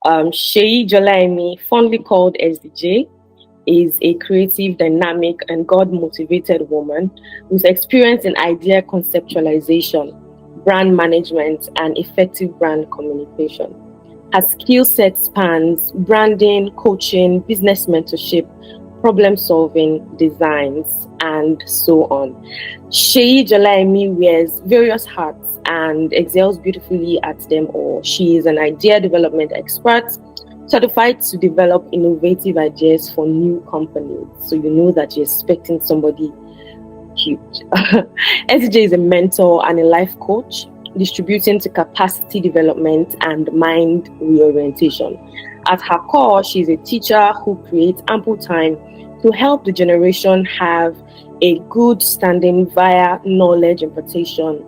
Sheyi Jolaimi, fondly called SDJ, is a creative, dynamic, and God-motivated woman with experience in idea conceptualization, brand management, and effective brand communication. Her skill set spans branding, coaching, business mentorship, problem solving, designs, and so on. Sheyi Jolaimi wears various hats and excels beautifully at them all. She is an idea development expert, certified to develop innovative ideas for new companies. So you know that you're expecting somebody huge. SJ is a mentor and a life coach, distributing to capacity development and mind reorientation. At her core, she's a teacher who creates ample time to help the generation have a good standing via knowledge impartation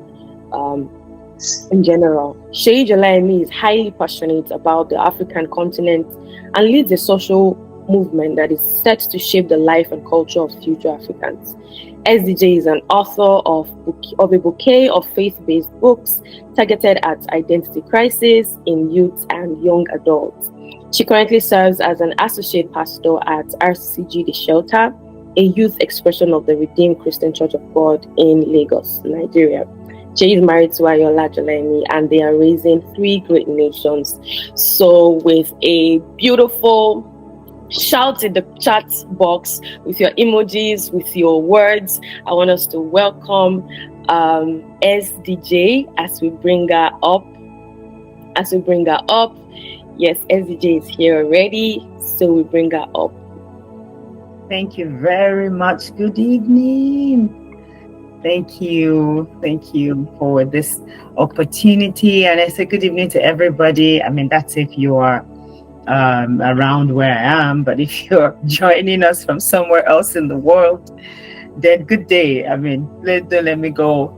in general. Sheyi Jolaimi is highly passionate about the African continent and leads a social movement that is set to shape the life and culture of future Africans. SDJ is an author of a bouquet of faith-based books targeted at identity crisis in youth and young adults. She currently serves as an associate pastor at RCCG The Shelter, a youth expression of the Redeemed Christian Church of God in Lagos, Nigeria. She is married to Ayola Jolaimi, and they are raising 3 great nations. So with a beautiful shout in the chat box with your emojis, with your words, I want us to welcome SDJ as we bring her up. Yes, SDJ is here already, so we bring her up. Thank you very much. Good evening. Thank you for this opportunity, and I say good evening to everybody. I mean, that's if you are around where I am, but if you're joining us from somewhere else in the world, then good day. I mean, don't let me go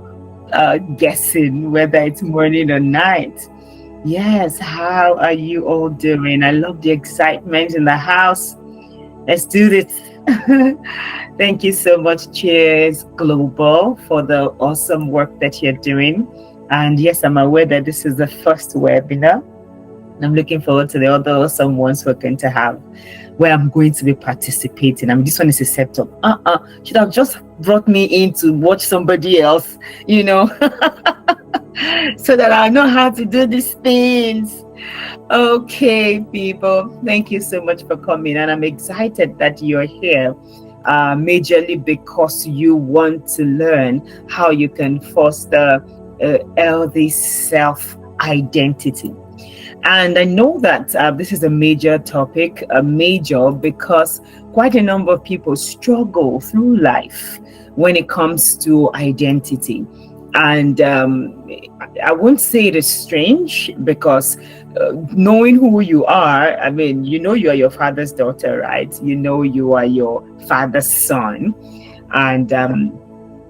guessing whether it's morning or night. Yes, how are you all doing? I love the excitement in the house. Let's do this. Thank you so much, Cheers Global, for the awesome work that you're doing. And yes, I'm aware that this is the first webinar. I'm looking forward to the other awesome ones we're going to have, where I'm going to be participating. I mean, this one is a setup. Should have just brought me in to watch somebody else, so that I know how to do these things. Okay, people, thank you so much for coming, and I'm excited that you're here, majorly because you want to learn how you can foster healthy self-identity. And I know that this is a major topic, because quite a number of people struggle through life when it comes to identity. And I won't say it is strange, because knowing who you are, I mean, you are your father's daughter, right? You are your father's son. And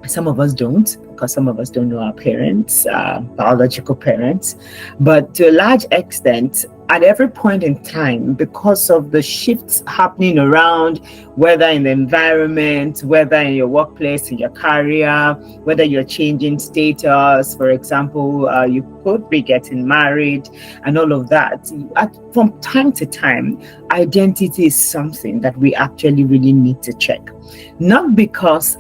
some of us don't, because some of us don't know our parents, biological parents. But to a large extent, at every point in time, because of the shifts happening around, whether in the environment, whether in your workplace, in your career, whether you're changing status, for example, you could be getting married and all of that. From time to time, identity is something that we actually really need to check. Not because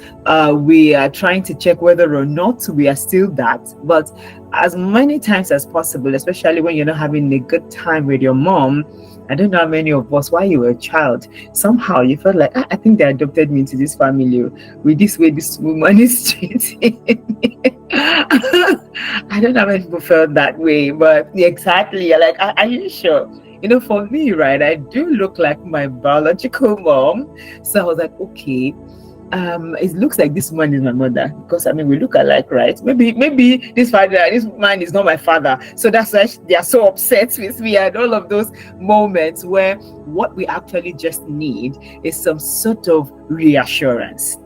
we are trying to check whether or not we are still that, but as many times as possible, especially when you're not having a good time with your mom. I don't know how many of us, while you were a child, somehow you felt like, I think they adopted me into this family with this way this woman is treating me. I don't know how many people felt that way, but exactly, like, are you sure? For me, right, I do look like my biological mom. So I was like, okay, it looks like this woman is my mother, because I mean, we look alike, right? Maybe this man is not my father, so that's why they are so upset with me, and all of those moments where what we actually just need is some sort of reassurance.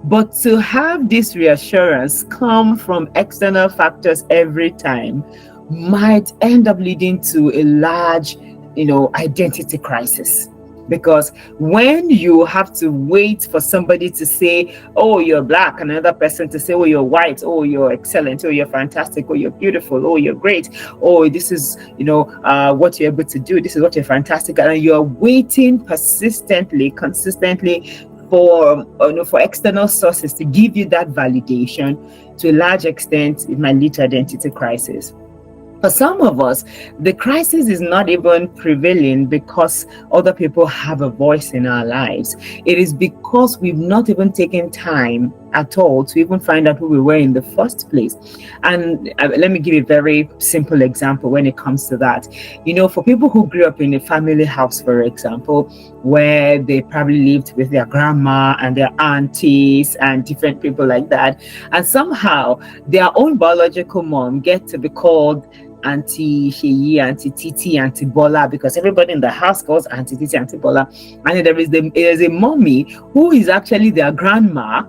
But to have this reassurance come from external factors every time might end up leading to a large, identity crisis. Because when you have to wait for somebody to say, oh, you're black, and another person to say, oh, you're white, oh, you're excellent, oh, you're fantastic, oh, you're beautiful, oh, you're great, oh, this is, what you're able to do, this is what you're fantastic at, and you're waiting persistently, consistently for external sources to give you that validation, to a large extent, it might lead to identity crisis. For some of us, the crisis is not even prevailing because other people have a voice in our lives. It is because we've not even taken time at all to even find out who we were in the first place. And let me give you a very simple example when it comes to that. For people who grew up in a family house, for example, where they probably lived with their grandma and their aunties and different people like that, and somehow their own biological mom get to be called Auntie Sheyi, Auntie Titi, Auntie Bola, because everybody in the house calls Auntie Titi, Auntie Bola. And then there is a mommy who is actually their grandma,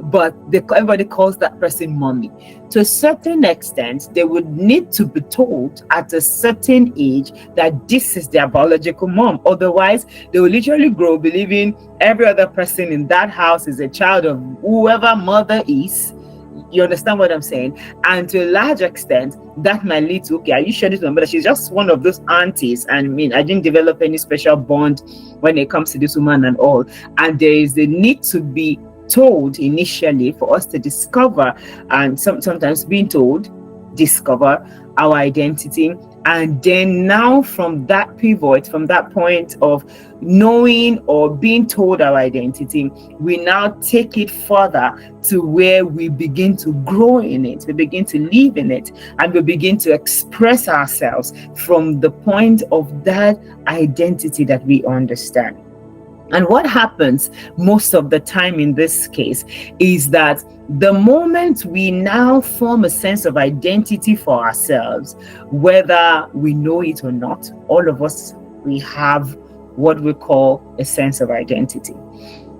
but everybody calls that person mommy. To a certain extent, they would need to be told at a certain age that this is their biological mom. Otherwise, they will literally grow believing every other person in that house is a child of whoever mother is. You understand what I'm saying? And to a large extent, that might lead to, okay, are you sure this woman? But she's just one of those aunties. And I didn't develop any special bond when it comes to this woman and all. And there is the need to be told initially for us to discover, and sometimes being told, discover our identity. And then now from that pivot, from that point of knowing or being told our identity, we now take it further to where we begin to grow in it, we begin to live in it, and we begin to express ourselves from the point of that identity that we understand. And what happens most of the time in this case is that the moment we now form a sense of identity for ourselves, whether we know it or not, all of us, we have what we call a sense of identity.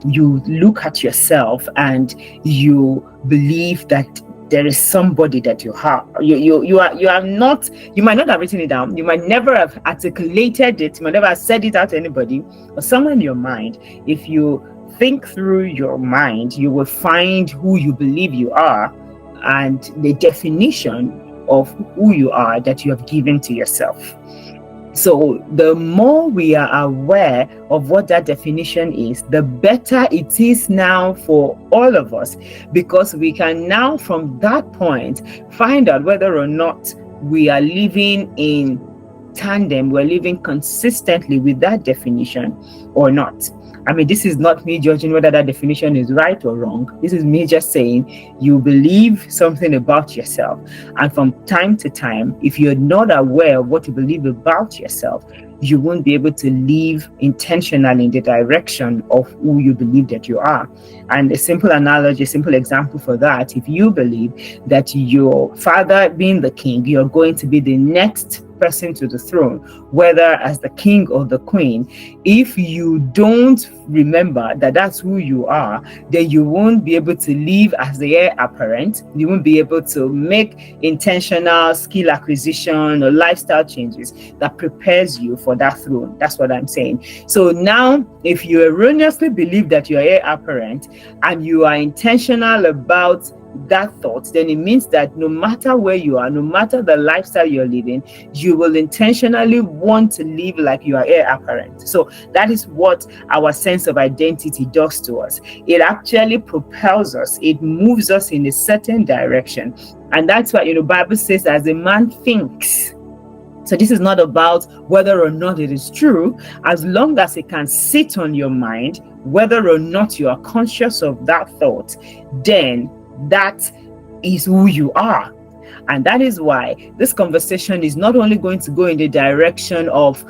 You look at yourself and you believe that there is somebody that you have. You are not, you might not have written it down, you might never have articulated it, you might never have said it out to anybody, but somewhere in your mind, if you think through your mind, you will find who you believe you are and the definition of who you are that you have given to yourself. So the more we are aware of what that definition is, the better it is now for all of us, because we can now from that point find out whether or not we are living in tandem, we're living consistently with that definition or not. I mean, this is not me judging whether that definition is right or wrong. This is me just saying you believe something about yourself. And from time to time, if you're not aware of what you believe about yourself, you won't be able to live intentionally in the direction of who you believe that you are. And a simple analogy, a simple example for that, if you believe that your father being the king, you're going to be the next person to the throne, whether as the king or the queen, if you don't remember that that's who you are, then you won't be able to live as the heir apparent. You won't be able to make intentional skill acquisition or lifestyle changes that prepares you for that throne. That's what I'm saying. So now, if you erroneously believe that you're heir apparent and you are intentional about that thought, then it means that no matter where you are, no matter the lifestyle you're living, you will intentionally want to live like you are heir apparent. So that is what our sense of identity does to us. It actually propels us, it moves us in a certain direction. And that's why, Bible says, as a man thinks. So this is not about whether or not it is true. As long as it can sit on your mind, whether or not you are conscious of that thought, then that is who you are. And that is why this conversation is not only going to go in the direction of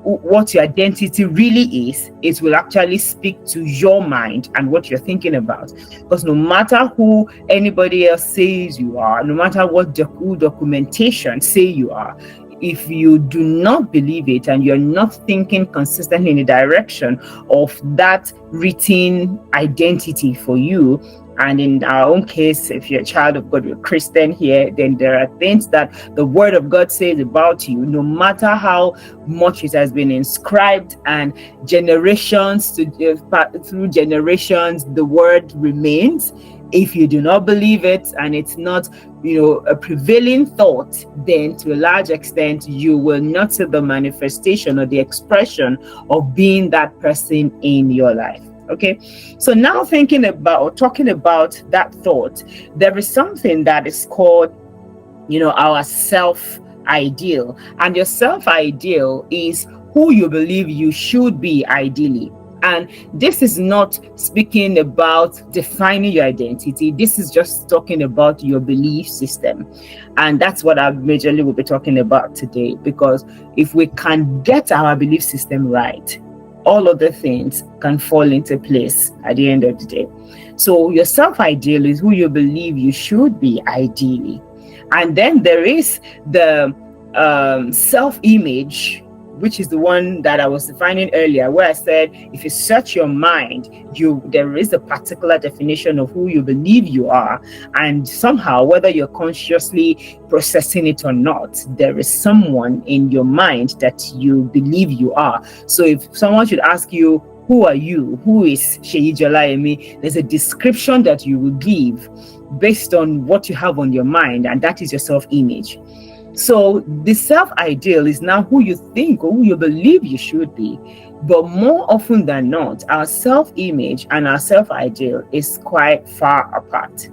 what your identity really is, it will actually speak to your mind and what you're thinking about. Because no matter who anybody else says you are, no matter what documentation say you are, if you do not believe it and you're not thinking consistently in the direction of that written identity for you, And in our own case, if you're a child of God, you're a Christian here, then there are things that the Word of God says about you, no matter how much it has been inscribed and generations through generations, the Word remains. If you do not believe it and it's not, a prevailing thought, then to a large extent, you will not see the manifestation or the expression of being that person in your life. Okay, so now thinking about or talking about that thought, there is something that is called, our self-ideal. And your self-ideal is who you believe you should be ideally. And this is not speaking about defining your identity. This is just talking about your belief system. And that's what I majorly will be talking about today. Because if we can get our belief system right, all other things can fall into place at the end of the day. So your self-ideal is who you believe you should be ideally. And then there is the self-image, which is the one that I was defining earlier, where I said, if you search your mind, there is a particular definition of who you believe you are. And somehow, whether you're consciously processing it or not, there is someone in your mind that you believe you are. So if someone should ask you, who are you? Who is Sheyi Jolayemi? There's a description that you will give based on what you have on your mind, and that is your self-image. So the self-ideal is now who you think or who you believe you should be. But more often than not, our self-image and our self-ideal is quite far apart.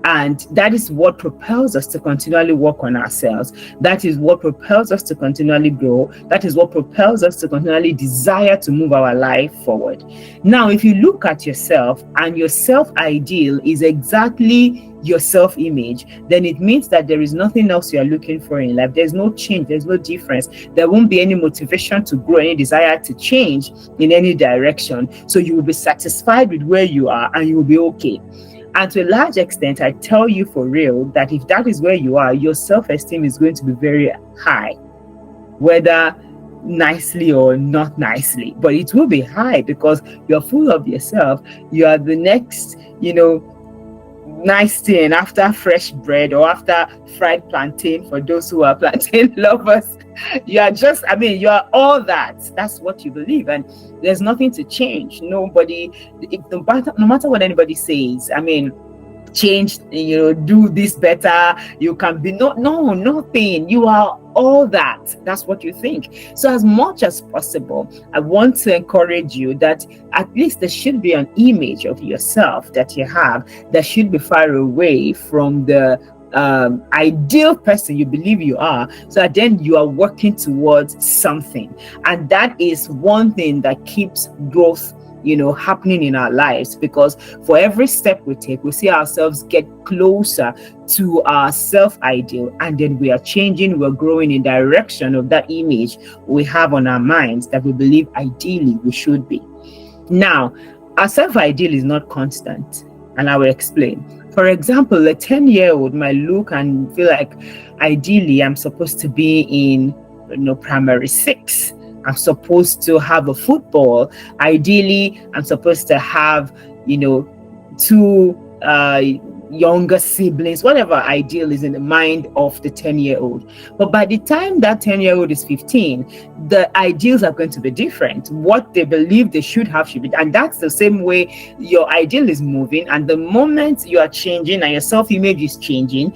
And that is what propels us to continually work on ourselves. That is what propels us to continually grow. That is what propels us to continually desire to move our life forward. Now, if you look at yourself and your self-ideal is exactly your self-image, then it means that there is nothing else you are looking for in life. There's no change. There's no difference. There won't be any motivation to grow, any desire to change in any direction. So you will be satisfied with where you are and you will be okay. And to a large extent, I tell you for real that if that is where you are, your self-esteem is going to be very high, whether nicely or not nicely, but it will be high because you're full of yourself. You are the next, nice thing after fresh bread or after fried plantain for those who are plantain lovers. You are just, you are all that. That's what you believe, and there's nothing to change. No matter what anybody says, change, do this better, you can be nothing. You are all that. That's what you think. So as much as possible, I want to encourage you that at least there should be an image of yourself that you have that should be far away from the ideal person you believe you are, so that then you are working towards something. And that is one thing that keeps growth happening in our lives, because for every step we take, we see ourselves get closer to our self-ideal, and then we are changing, we're growing in direction of that image we have on our minds that we believe ideally we should be. Now, our self-ideal is not constant, and I will explain. For example, a 10-year-old might look and feel like ideally I'm supposed to be in primary 6. I'm supposed to have a football. Ideally, I'm supposed to have, 2 younger siblings, whatever ideal is in the mind of the 10-year-old. But by the time that 10-year-old is 15, the ideals are going to be different. What they believe they should be. And that's the same way your ideal is moving. And the moment you are changing and your self-image is changing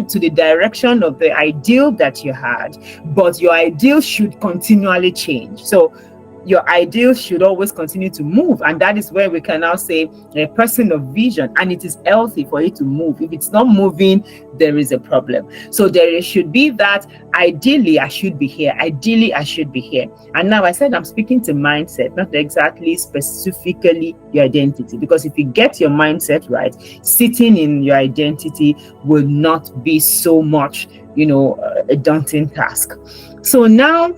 to the direction of the ideal that you had. But your ideal should continually change. So your ideal should always continue to move, and that is where we can now say a person of vision, and it is healthy for it to move. If it's not moving, there is a problem. So there should be that ideally I should be here, ideally I should be here. And now I said I'm speaking to mindset, not exactly specifically your identity, because if you get your mindset right, sitting in your identity will not be so much a daunting task. So now,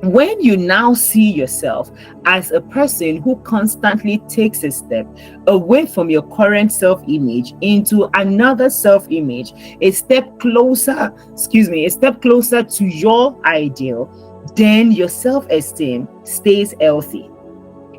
when you now see yourself as a person who constantly takes a step away from your current self-image into another self-image, a step closer to your ideal, then your self-esteem stays healthy.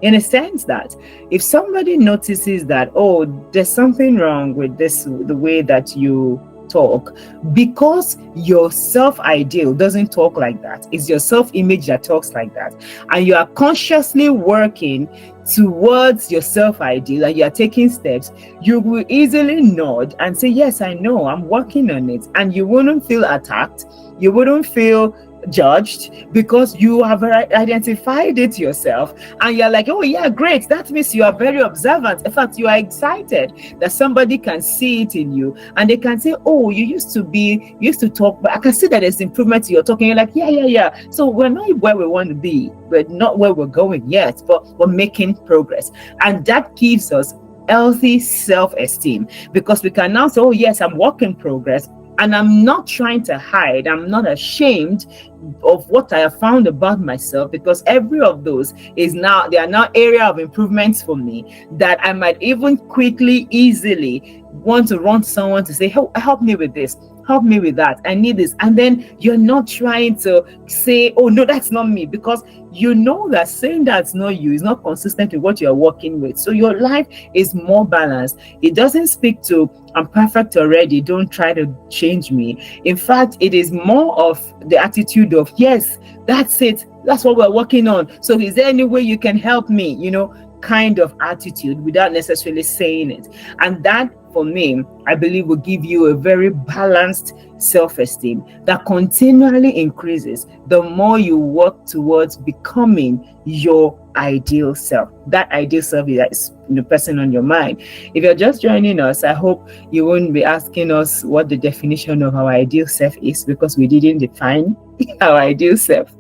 In a sense that if somebody notices that, oh, there's something wrong with this, the way that you talk, because your self-ideal doesn't talk like that, it's your self-image that talks like that, and you are consciously working towards your self-ideal and you are taking steps, you will easily nod and say, yes, I know, I'm working on it. And you wouldn't feel attacked, you wouldn't feel judged, because you have identified it yourself, and you're like, oh yeah, great, that means you are very observant. In fact, you are excited that somebody can see it in you, and they can say, oh, you used to talk, but I can see that there's improvement to your talking. You're like, yeah, so we're not where we want to be, we're not where we're going yet, but we're making progress. And that gives us healthy self-esteem, because we can now say, oh yes, I'm work in progress, and I'm not trying to hide, I'm not ashamed of what I have found about myself, because every of those is now, they are now area of improvements for me, that I might even quickly, easily want to run to someone to say, help me with this, help me with that, I need this. And then you're not trying to say, oh no, that's not me, because you know that saying that's not you is not consistent with what you're working with. So your life is more balanced. It doesn't speak to, I'm perfect already, don't try to change me. In fact, it is more of the attitude of, yes, that's it, that's what we're working on, so is there any way you can help me, kind of attitude, without necessarily saying it. And that, for me, I believe will give you a very balanced self-esteem that continually increases the more you work towards becoming your ideal self. That ideal self is the person on your mind. If you're just joining us, I hope you won't be asking us what the definition of our ideal self is, because we didn't define our ideal self.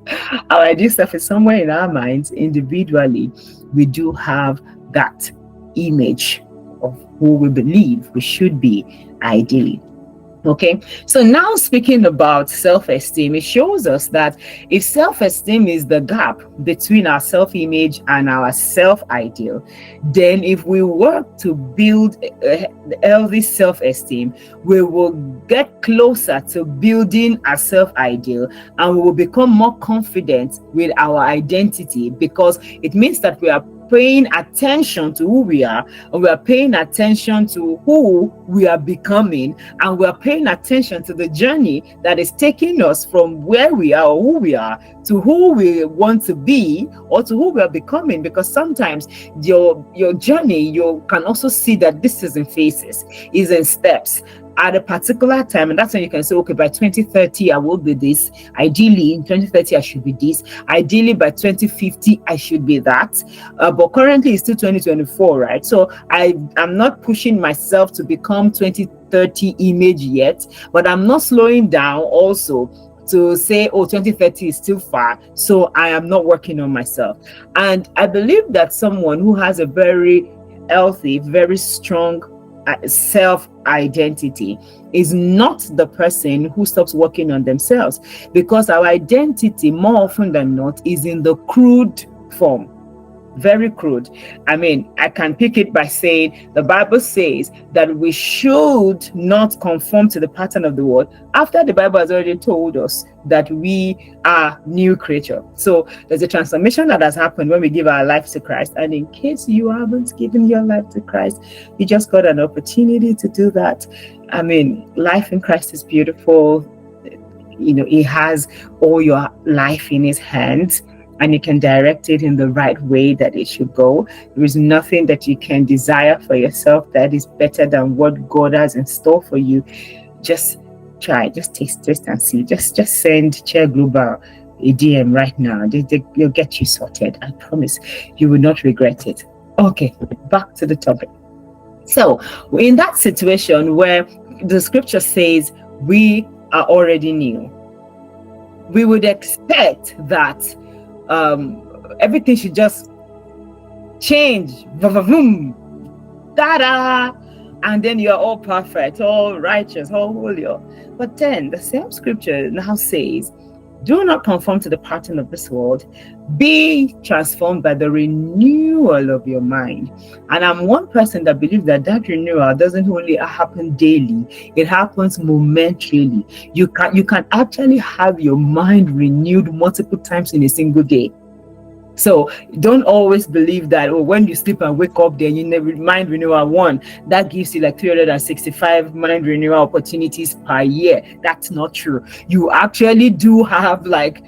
Our ideal self is somewhere in our minds individually. We do have that image of who we believe we should be ideally. Okay, so now speaking about self-esteem, it shows us that if self-esteem is the gap between our self-image and our self-ideal, then if we work to build a healthy self-esteem, we will get closer to building a self-ideal, and we will become more confident with our identity, because it means that we are paying attention to who we are, and we are paying attention to who we are becoming, and we are paying attention to the journey that is taking us from where we are or who we are to who we want to be, or to who we are becoming. Because sometimes your journey, you can also see that this is in phases, is in steps at a particular time, and that's when you can say, okay, by 2030 I will be this, ideally in 2030 I should be this, ideally by 2050 I should be that, but currently it's still 2024, right? So I'm not pushing myself to become 2030 image yet, but I'm not slowing down also to say, oh, 2030 is still far, so I am not working on myself. And I believe that someone who has a very healthy, very strong self-identity is not the person who stops working on themselves, because our identity more often than not is in the crude form. Very crude. I mean, I can pick it by saying the Bible says that we should not conform to the pattern of the world, after the Bible has already told us that we are new creature. So there's a transformation that has happened when we give our life to Christ. And in case you haven't given your life to Christ, you just got an opportunity to do that. I mean, life in Christ is beautiful. He has all your life in his hands, and you can direct it in the right way that it should go. There is nothing that you can desire for yourself that is better than what God has in store for you. Just try, just taste and see. Just send Chair Global a DM right now. They'll get you sorted. I promise you will not regret it. Okay, back to the topic. So in that situation where the scripture says we are already new, we would expect that everything should just change, boom, da-da, and then you're all perfect, all righteous, all holy. But then the same scripture now says, do not conform to the pattern of this world, be transformed by the renewal of your mind. And I'm one person that believes that renewal doesn't only happen daily, it happens momentarily. You can actually have your mind renewed multiple times in a single day. So don't always believe that, oh, when you sleep and wake up, then you never mind renewal one. That gives you like 365 mind renewal opportunities per year. That's not true. You actually do have like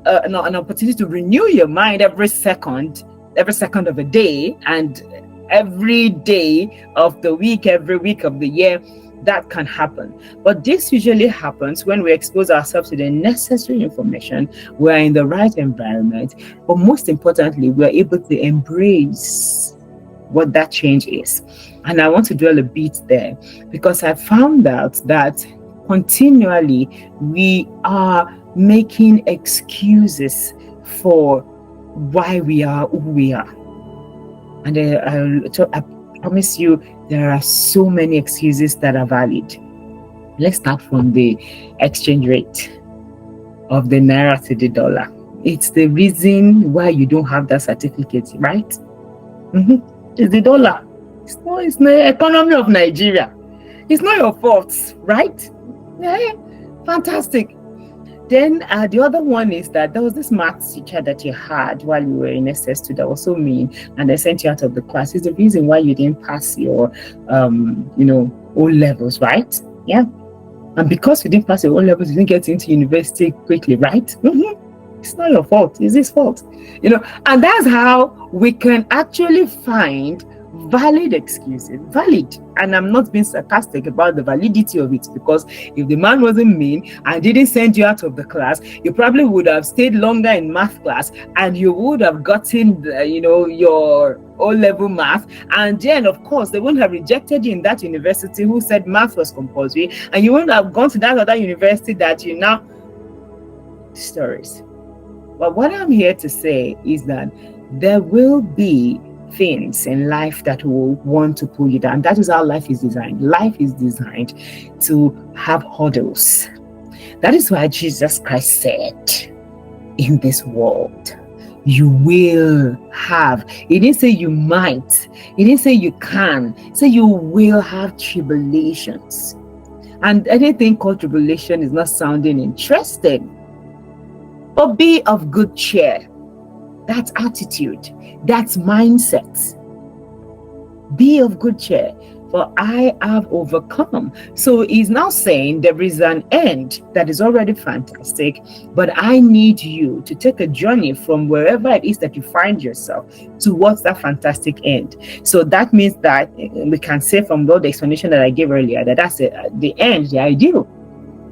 an opportunity to renew your mind every second of a day, and every day of the week, every week of the year. That can happen. But this usually happens when we expose ourselves to the necessary information, we're in the right environment, but most importantly, we're able to embrace what that change is. And I want to dwell a bit there, because I found out that continually we are making excuses for why we are who we are. And I promise you, there are so many excuses that are valid. Let's start from the exchange rate of the naira to the dollar. It's the reason why you don't have that certificate, right? It's the dollar. It's the economy of Nigeria. It's not your fault, right? Yeah, fantastic. Then the other one is that there was this maths teacher that you had while you were in SS2 that was so mean, and they sent you out of the class. It's the reason why you didn't pass your, O levels, right? Yeah. And because you didn't pass your O levels, you didn't get into university quickly, right? It's not your fault. It's his fault. And that's how we can actually find valid excuses. Valid. And I'm not being sarcastic about the validity of it, because if the man wasn't mean and didn't send you out of the class, you probably would have stayed longer in math class, and you would have gotten your O-level math, and then of course they wouldn't have rejected you in that university who said math was compulsory, and you wouldn't have gone to that other university that you now stories. But what I'm here to say is that there will be things in life that will want to pull you down. That is how life is designed. Life is designed to have hurdles. That is why Jesus Christ said, in this world, you will have. He didn't say you might. He didn't say you can. He said you will have tribulations. And anything called tribulation is not sounding interesting. But be of good cheer. That's attitude. That's mindset. Be of good cheer, for I have overcome. So he's now saying there is an end that is already fantastic, but I need you to take a journey from wherever it is that you find yourself towards that fantastic end. So that means that we can say from all the explanation that I gave earlier that that's the end, the ideal.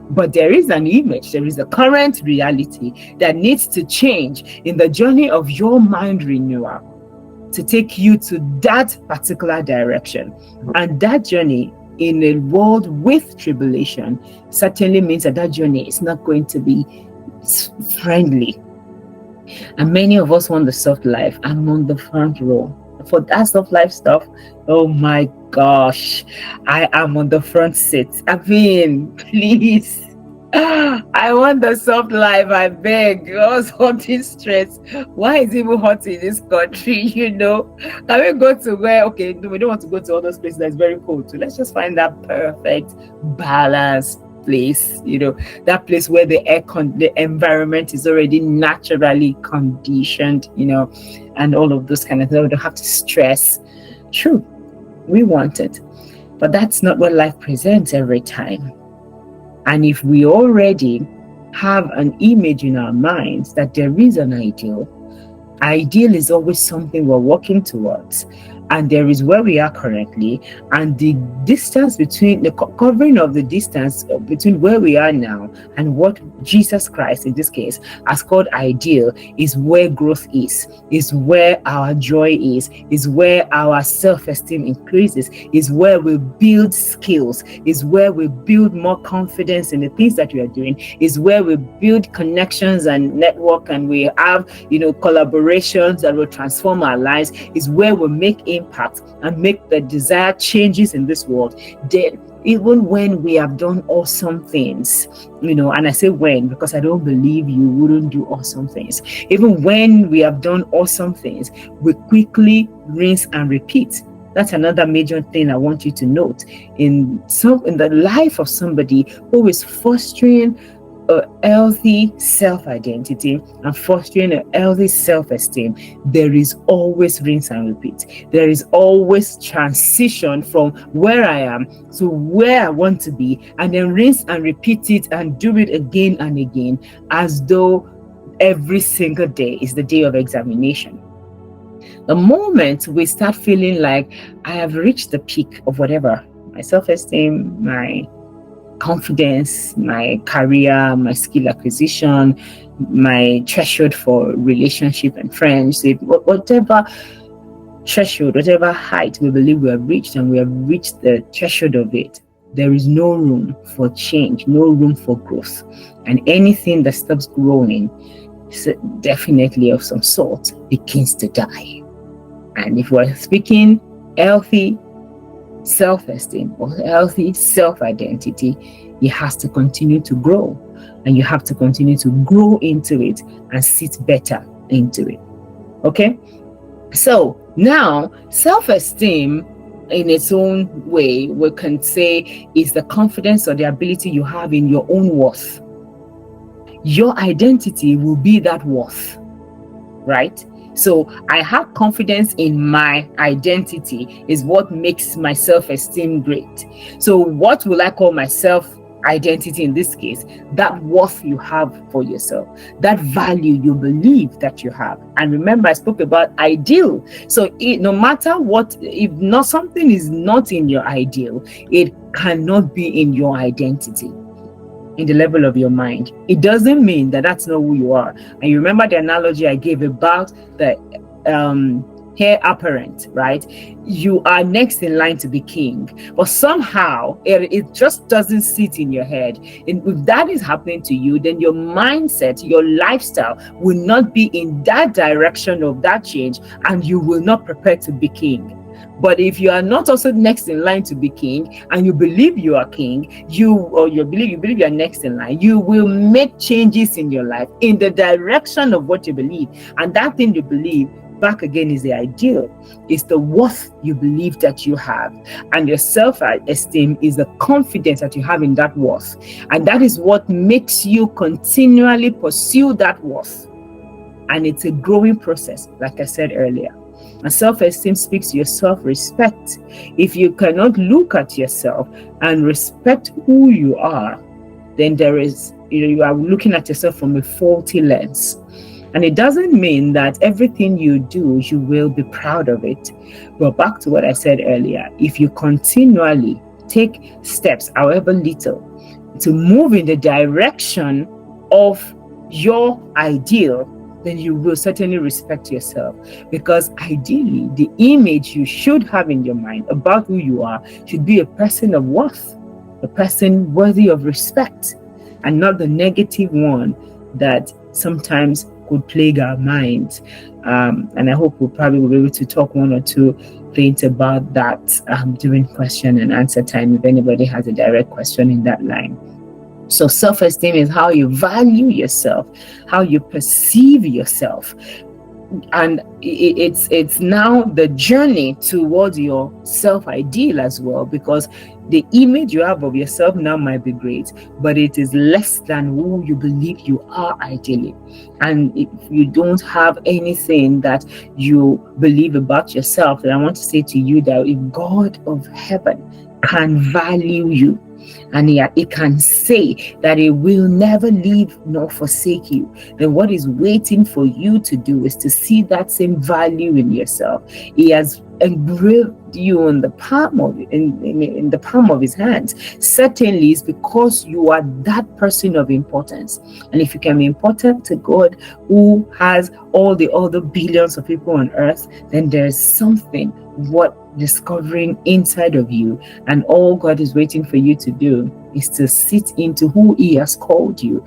But there is an image, there is a current reality that needs to change in the journey of your mind renewal to take you to that particular direction. And that journey in a world with tribulation certainly means that that journey is not going to be friendly. And many of us want the soft life. I'm on the front row. For that soft life stuff, oh my gosh, I am on the front seat. I mean, please. I want the soft life, I beg. I was hot in stress. Why is it even hot in this country? Can we go to where, okay, we don't want to go to all those places that's very cold. So let's just find that perfect balanced place, that place where the environment is already naturally conditioned, and all of those kind of things. We don't have to stress. True, we want it, but that's not what life presents every time. And if we already have an image in our minds that there is an ideal is always something we're working towards. And there is where we are currently, and the distance between the covering of the distance between where we are now and what Jesus Christ in this case has called ideal is where growth is where our joy is where our self-esteem increases, is where we build skills, is where we build more confidence in the things that we are doing, is where we build connections and network, and we have collaborations that will transform our lives, is where we make impact and make the desired changes in this world. Then even when we have done awesome things, and I say when because I don't believe you wouldn't do awesome things. Even when we have done awesome things, we quickly rinse and repeat. That's another major thing I want you to note in the life of somebody who is fostering a healthy self-identity and fostering a healthy self-esteem, there is always rinse and repeat. There is always transition from where I am to where I want to be, and then rinse and repeat it and do it again and again, as though every single day is the day of examination. The moment we start feeling like I have reached the peak of whatever, my self-esteem, my confidence, my career, my skill acquisition, my threshold for relationship and friendship, whatever threshold, whatever height we believe we have reached, and we have reached the threshold of it, there is no room for change, no room for growth. And anything that stops growing, definitely of some sort, begins to die. And if we're speaking healthy self-esteem or healthy self-identity, it has to continue to grow, and you have to continue to grow into it and sit better into it. Okay, so now self-esteem in its own way, we can say, is the confidence or the ability you have in your own worth. Your identity will be that worth, right? So I have confidence in my identity is what makes my self-esteem great. So what will I call my self-identity in this case? That worth you have for yourself, that value you believe that you have. And remember, I spoke about ideal. So no matter what, if not something is not in your ideal, it cannot be in your identity, in the level of your mind. It doesn't mean that that's not who you are. And you remember the analogy I gave about the heir apparent, right? You are next in line to be king, but somehow it just doesn't sit in your head. And if that is happening to you, then your mindset, your lifestyle will not be in that direction of that change, and you will not prepare to be king. But if you are not also next in line to be king, and you believe you are king, you believe you are next in line, you will make changes in your life in the direction of what you believe. And that thing you believe, back again, is the ideal. It's the worth you believe that you have. And your self-esteem is the confidence that you have in that worth. And that is what makes you continually pursue that worth. And it's a growing process, like I said earlier. And self-esteem speaks to your self-respect. If you cannot look at yourself and respect who you are, then you are looking at yourself from a faulty lens. And it doesn't mean that everything you do, you will be proud of it. But back to what I said earlier, if you continually take steps, however little, to move in the direction of your ideal, then you will certainly respect yourself. Because ideally, the image you should have in your mind about who you are should be a person of worth, a person worthy of respect, and not the negative one that sometimes could plague our minds. And I hope we'll probably be able to talk one or two things about that during question and answer time, if anybody has a direct question in that line. So self-esteem is how you value yourself, how you perceive yourself. And it's now the journey towards your self-ideal as well, because the image you have of yourself now might be great, but it is less than who you believe you are ideally. And if you don't have anything that you believe about yourself, then I want to say to you that if God of heaven can value you, and it can say that it will never leave nor forsake you, then what is waiting for you to do is to see that same value in yourself. He has engraved you in the palm of his hands. Certainly it's because you are that person of importance. And if you can be important to God, who has all the other billions of people on earth, then there's something what discovering inside of you, and all God is waiting for you to do is to sit into who he has called you.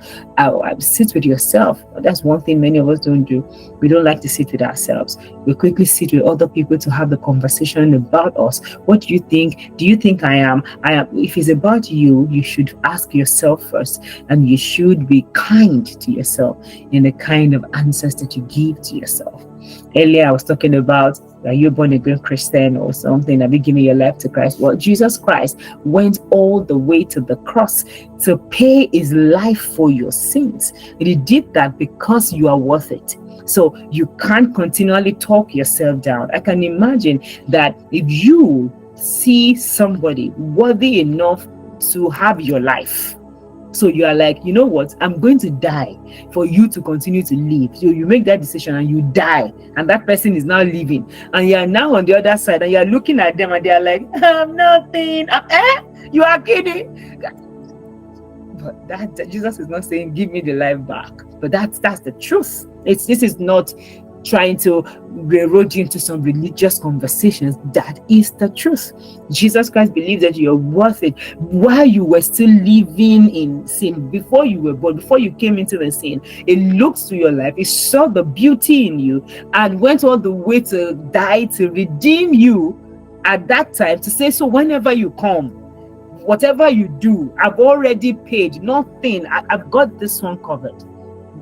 Sit with yourself. That's one thing many of us don't do. We don't like to sit with ourselves. We quickly sit with other people to have the conversation about us. What do you think? Do you think I am? If it's about you, you should ask yourself first, and you should be kind to yourself in the kind of answers that you give to yourself. Earlier, I was talking about, are you a born again Christian or something? Have you given your life to Christ? Well, Jesus Christ went all the way to the cross to pay his life for your sins. And he did that because you are worth it. So you can't continually talk yourself down. I can imagine that if you see somebody worthy enough to have your life, so you are like, you know what, I'm going to die for you to continue to live. So you make that decision and you die, and that person is now living, and you are now on the other side and you are looking at them and they are like, I'm nothing. You are kidding. But that Jesus is not saying give me the life back, but that's the truth. This is not trying to railroad you into some religious conversations. That is the truth. Jesus Christ believes that you're worth it while you were still living in sin. Before you were born, before you came into the sin, it looked to your life, it saw the beauty in you and went all the way to die to redeem you at that time, to say, so whenever you come, whatever you do, I've already paid. Nothing, I've got this one covered.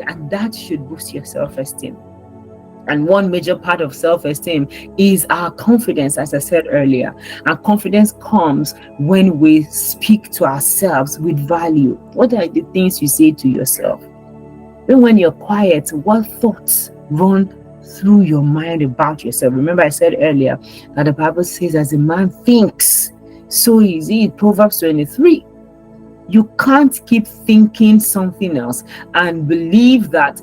And that should boost your self-esteem. And one major part of self-esteem is our confidence, as I said earlier. Our confidence comes when we speak to ourselves with value. What are the things you say to yourself? Even when you're quiet, what thoughts run through your mind about yourself? Remember, I said earlier that the Bible says, as a man thinks, so is he. Proverbs 23. You can't keep thinking something else and believe that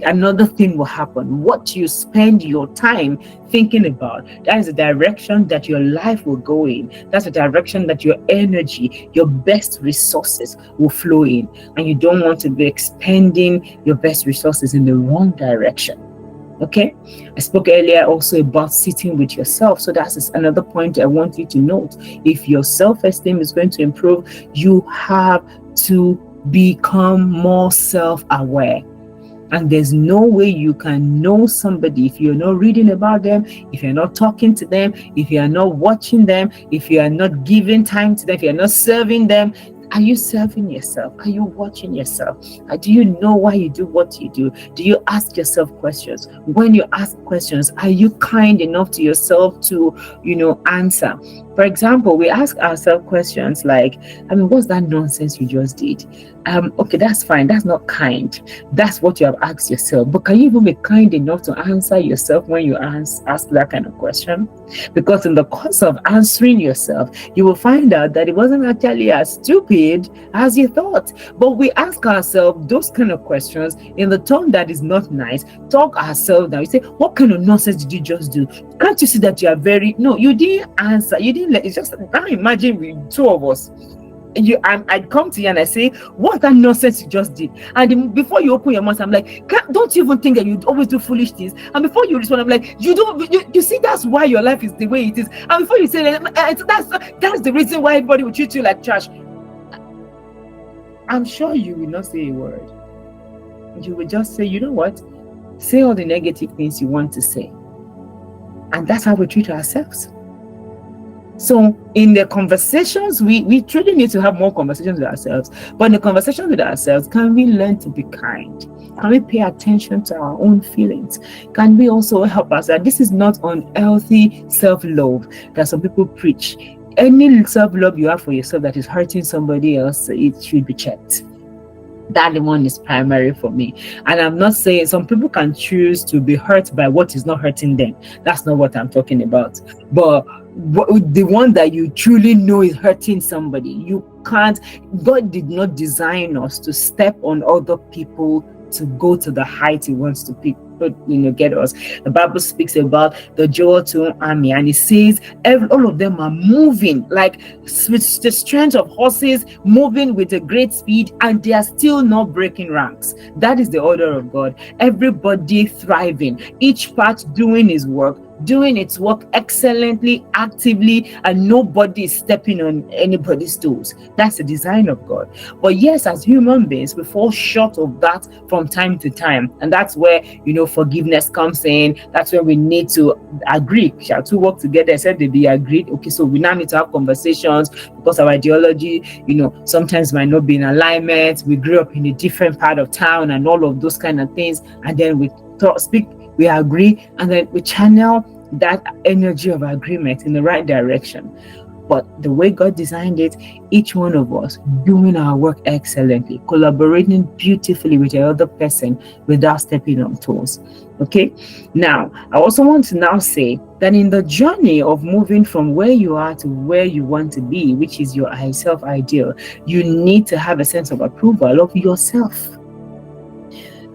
another thing will happen. What you spend your time thinking about, that is the direction that your life will go in. That's the direction that your energy, your best resources will flow in. And you don't want to be expending your best resources in the wrong direction. Okay, I spoke earlier also about sitting with yourself. So that's another point I want you to note. If your self-esteem is going to improve, you have to become more self-aware. And there's no way you can know somebody if you're not reading about them, if you're not talking to them, if you're not watching them, if you are not giving time to them, if you're not serving them. Are you serving yourself? Are you watching yourself? Do you know why you do what you do? Do you ask yourself questions? When you ask questions, are you kind enough to yourself to, answer? For example, we ask ourselves questions like, what's that nonsense you just did? Okay, that's fine. That's not kind. That's what you have asked yourself. But can you even be kind enough to answer yourself when you ask that kind of question? Because in the course of answering yourself, you will find out that it wasn't actually as stupid as you thought. But we ask ourselves those kind of questions in the tone that is not nice. Talk ourselves down. We say, what kind of nonsense did you just do? Can't you see that you are no, you didn't answer. You didn't let it's just, now imagine with two of us. And I come to you and I say, what that nonsense you just did? And before you open your mouth, I'm like, don't you even think that you always do foolish things? And before you respond, I'm like, you see, that's why your life is the way it is. And before you say that's the reason why everybody will treat you like trash. I'm sure you will not say a word. You will just say, you know what? Say all the negative things you want to say. And that's how we treat ourselves. So in the conversations, we truly need to have more conversations with ourselves. But in the conversations with ourselves, can we learn to be kind? Can we pay attention to our own feelings? Can we also help us that this is not unhealthy self-love that some people preach? Any self-love you have for yourself that is hurting somebody else, it should be checked. That one is primary for me. And I'm not saying some people can choose to be hurt by what is not hurting them. That's not what I'm talking about. But the one that you truly know is hurting somebody, you can't. God did not design us to step on other people to go to the height He wants to get us. The Bible speaks about the Joel army, and it says all of them are moving like with the strength of horses, moving with a great speed, and they are still not breaking ranks. That is the order of God. Everybody thriving, each part doing its work excellently, actively, and nobody is stepping on anybody's toes. That's the design of God. But yes, as human beings, we fall short of that from time to time, and that's where forgiveness comes in. That's where we need to agree. Shall two work together except they be agreed? Okay, so we now need to have conversations because our ideology, sometimes might not be in alignment. We grew up in a different part of town and all of those kind of things, and then we speak we agree, and then we channel that energy of agreement in the right direction. But the way God designed it, each one of us doing our work excellently, collaborating beautifully with the other person without stepping on toes. Okay. Now, I also want to now say that in the journey of moving from where you are to where you want to be, which is your self ideal, you need to have a sense of approval of yourself.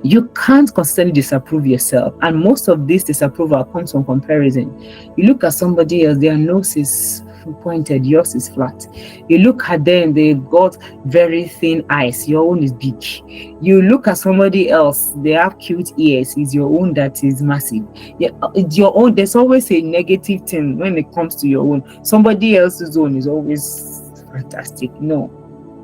You can't constantly disapprove yourself, and most of this disapproval comes from comparison. You look at somebody else, their nose is pointed, yours is flat. You look at them, they've got very thin eyes, your own is big. You look at somebody else, they have cute ears, it's your own that is massive. Yeah, it's your own. There's always a negative thing when it comes to your own. Somebody else's own is always fantastic. No,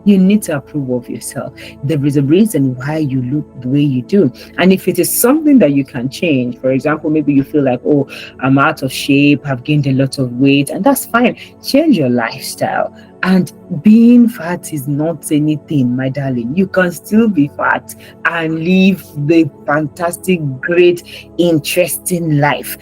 you need to approve of yourself. There is a reason why you look the way you do. And if it is something that you can change, for example, maybe you feel like, oh, I'm out of shape, I've gained a lot of weight, and that's fine. Change your lifestyle. And being fat is not anything, my darling. You can still be fat and live the fantastic, great, interesting life.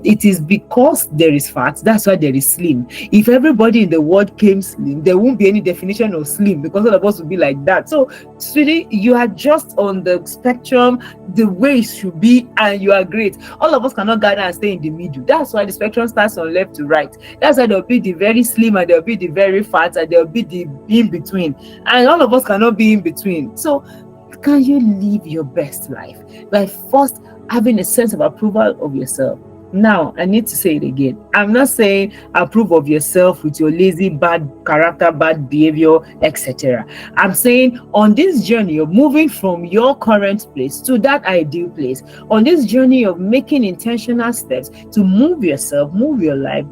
It is because there is fat, that's why there is slim. If everybody in the world came slim, there won't be any definition of slim, because all of us would be like that. So, sweetie, you are just on the spectrum the way it should be, and you are great. All of us cannot gather and stay in the middle. That's why the spectrum starts from left to right. That's why there'll be the very slim and there'll be the very fat, and there'll be the in between, and all of us cannot be in between. So can you live your best life by first having a sense of approval of yourself? Now, I need to say it again. I'm not saying approve of yourself with your lazy, bad character, bad behavior, etc. I'm saying on this journey of moving from your current place to that ideal place, on this journey of making intentional steps to move yourself, move your life,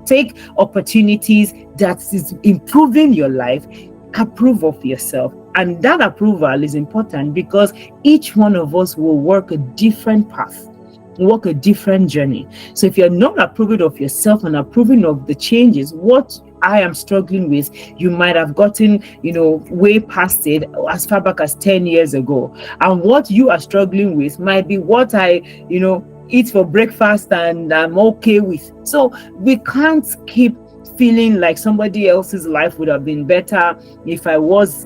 take opportunities that is improving your life, approve of yourself. And that approval is important because each one of us will work a different path, walk a different journey. So if you're not approving of yourself and approving of the changes, what I am struggling with, you might have gotten, way past it as far back as 10 years ago. And what you are struggling with might be what I, eat for breakfast and I'm okay with. So we can't keep feeling like somebody else's life would have been better if I was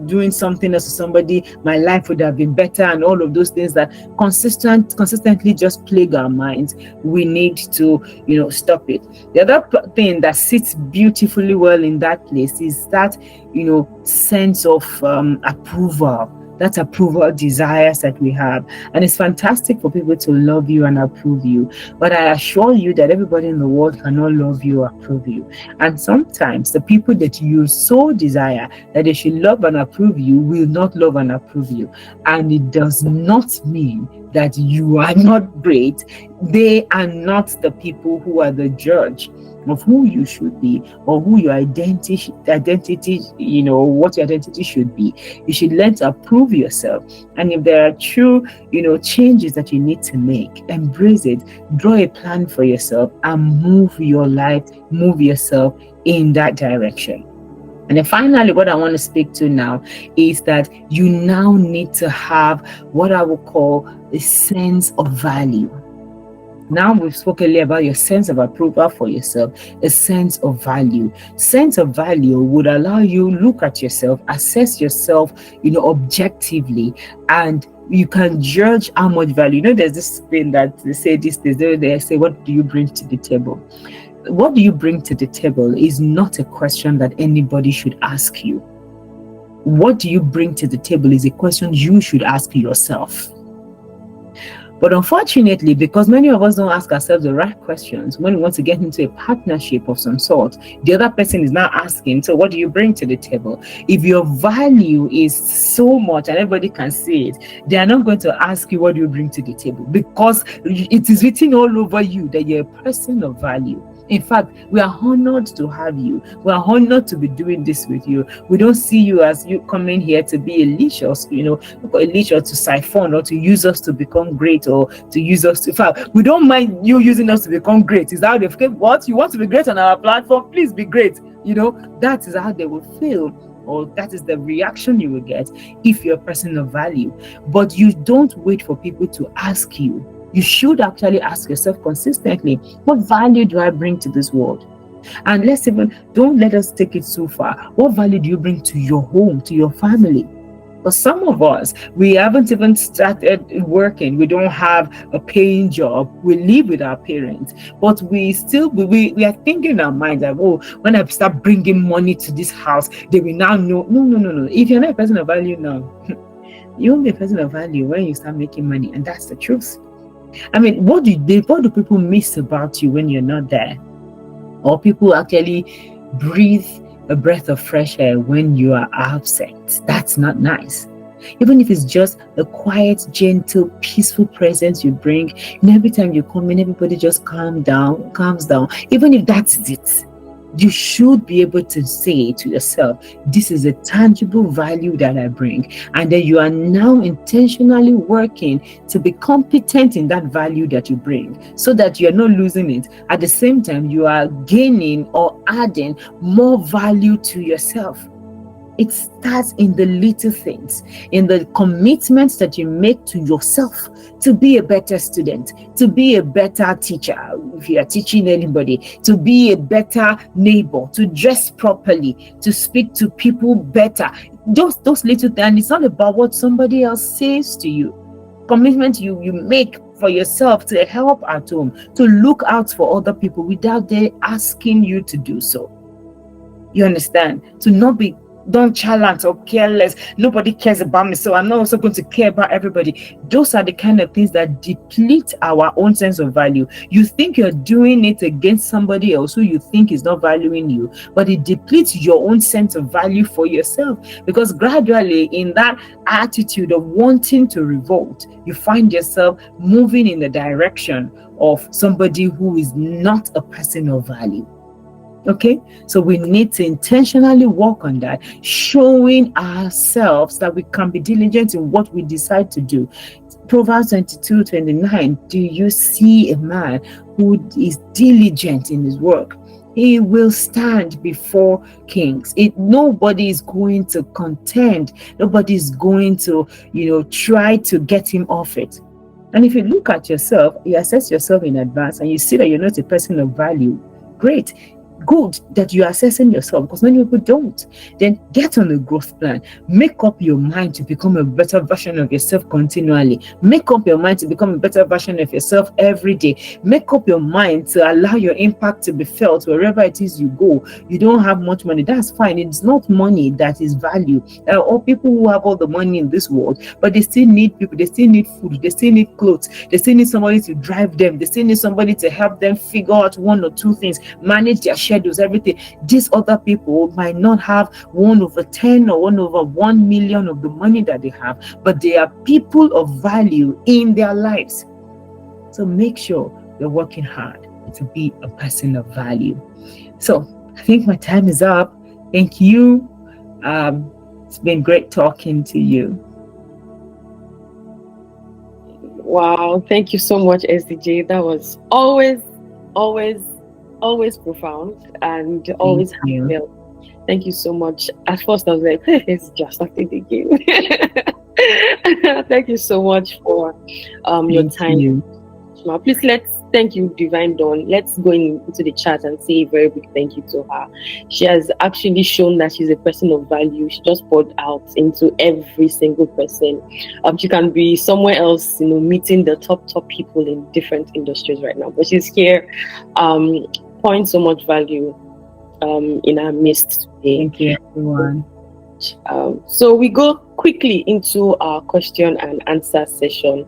doing something else to somebody, my life would have been better, and all of those things that consistently just plague our minds. We need to stop it. The other thing that sits beautifully well in that place is that sense of approval. That approval desires that we have. And it's fantastic for people to love you and approve you. But I assure you that everybody in the world cannot love you or approve you. And sometimes the people that you so desire that they should love and approve you will not love and approve you. And it does not mean that you are not great. They are not the people who are the judge of who you should be or who your identity, what your identity should be. You should learn to approve yourself. And if there are true, changes that you need to make, embrace it, draw a plan for yourself and move your life, move yourself in that direction. And then finally, what I want to speak to now is that you now need to have what I would call a sense of value. Now we've spoken earlier about your sense of approval for yourself, a sense of value. Sense of value would allow you look at yourself, assess yourself, objectively, and you can judge how much value. There's this thing that they say these days, they say, what do you bring to the table? What do you bring to the table is not a question that anybody should ask you. What do you bring to the table is a question you should ask yourself. But unfortunately, because many of us don't ask ourselves the right questions when we want to get into a partnership of some sort, the other person is now asking, so what do you bring to the table? If your value is so much and everybody can see it, they are not going to ask you what do you bring to the table, because it is written all over you that you're a person of value. In fact, we are honored to have you. We are honored to be doing this with you. We don't see you as you coming here to be a leash or, a leash or to siphon or to use us to become great or to use us to. In fact, we don't mind you using us to become great. Is that they what? You want to be great on our platform? Please be great. That is how they will feel, or that is the reaction you will get if you're a person of value. But you don't wait for people to ask you You should actually ask yourself consistently, what value do I bring to this world? And don't let us take it so far. What value do you bring to your home, to your family? For some of us, we haven't even started working. We don't have a paying job. We live with our parents, but we are thinking in our minds that, oh, when I start bringing money to this house, they will now know. No. If you're not a person of value now, you won't be a person of value when you start making money, and that's the truth. I mean, what do people miss about you when you're not there? Or people actually breathe a breath of fresh air when you are absent? That's not nice. Even if it's just a quiet, gentle, peaceful presence you bring, and every time you come in, everybody just calms down. Even if that's it, you should be able to say to yourself, this is a tangible value that I bring. And then you are now intentionally working to be competent in that value that you bring, so that you're not losing it. At the same time, you are gaining or adding more value to yourself. It starts in the little things, in the commitments that you make to yourself to be a better student, to be a better teacher, if you are teaching anybody, to be a better neighbor, to dress properly, to speak to people better. Those little things. And it's not about what somebody else says to you. Commitment you make for yourself to help at home, to look out for other people without they asking you to do so. You understand? To not be nonchalant or careless. Nobody cares about me, so I'm not also going to care about everybody. Those are the kind of things that deplete our own sense of value. You think you're doing it against somebody else who you think is not valuing you, but it depletes your own sense of value for yourself, because gradually in that attitude of wanting to revolt, you find yourself moving in the direction of somebody who is not a person of value. Okay, so we need to intentionally work on that, showing ourselves that we can be diligent in what we decide to do. Proverbs 22:29. Do you see a man who is diligent in his work? He will stand before kings. Nobody is going to contend. Nobody is going to, try to get him off it. And if you look at yourself, you assess yourself in advance, and you see that you're not a person of value, great. Good that you're assessing yourself, because many people don't. Then get on a growth plan. Make up your mind to become a better version of yourself continually. Make up your mind to become a better version of yourself every day. Make up your mind to allow your impact to be felt wherever it is you go. You don't have much money, that's fine. It's not money that is value. There are all people who have all the money in this world, but they still need people, they still need food, they still need clothes, they still need somebody to drive them, they still need somebody to help them figure out one or two things, manage their schedules, everything. These other people might not have 1/10 or 1/1 million of the money that they have, but they are people of value in their lives. So make sure you're working hard to be a person of value. So I think my time is up. Thank you. It's been great talking to you. Wow, thank you so much, SDJ. That was always profound and always heartfelt. Thank you so much. At first I was like, hey, it's just started again. Thank you so much for your time. Please thank you, Divine Dawn. Let's go into the chat and say a very big thank you to her. She has actually shown that she's a person of value. She just poured out into every single person. She can be somewhere else, meeting the top people in different industries right now, but she's here pouring so much value in our midst today. Thank you, everyone. So we go quickly into our question and answer session.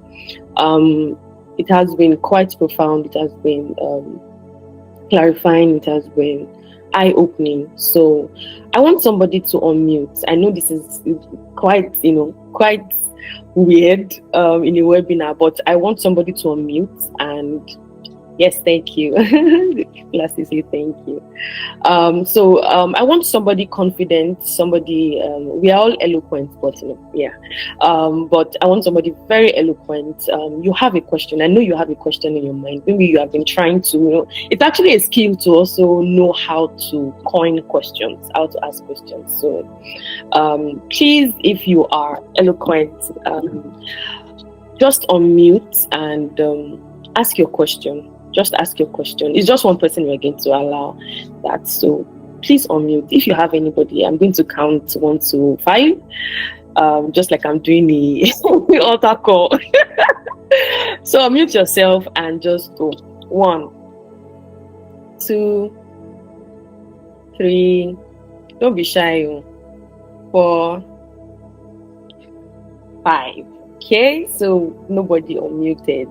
It has been quite profound. It has been clarifying. It has been eye-opening. So I want somebody to unmute. I know this is quite weird in a webinar, but I want somebody to unmute and yes, thank you. Lastly, say thank you. So I want somebody confident, somebody, we are all eloquent, but but I want somebody very eloquent. You have a question. I know you have a question in your mind. Maybe you have been trying to, it's actually a skill to also know how to coin questions, how to ask questions. So please, if you are eloquent, just unmute and ask your question. Just ask your question. It's just one person we're going to allow that. So please unmute. If you have anybody, I'm going to count 1 to 5. Just like I'm doing the altar call. So unmute yourself and just go. 1, 2, 3. Don't be shy. 4, 5. Okay, so nobody unmuted.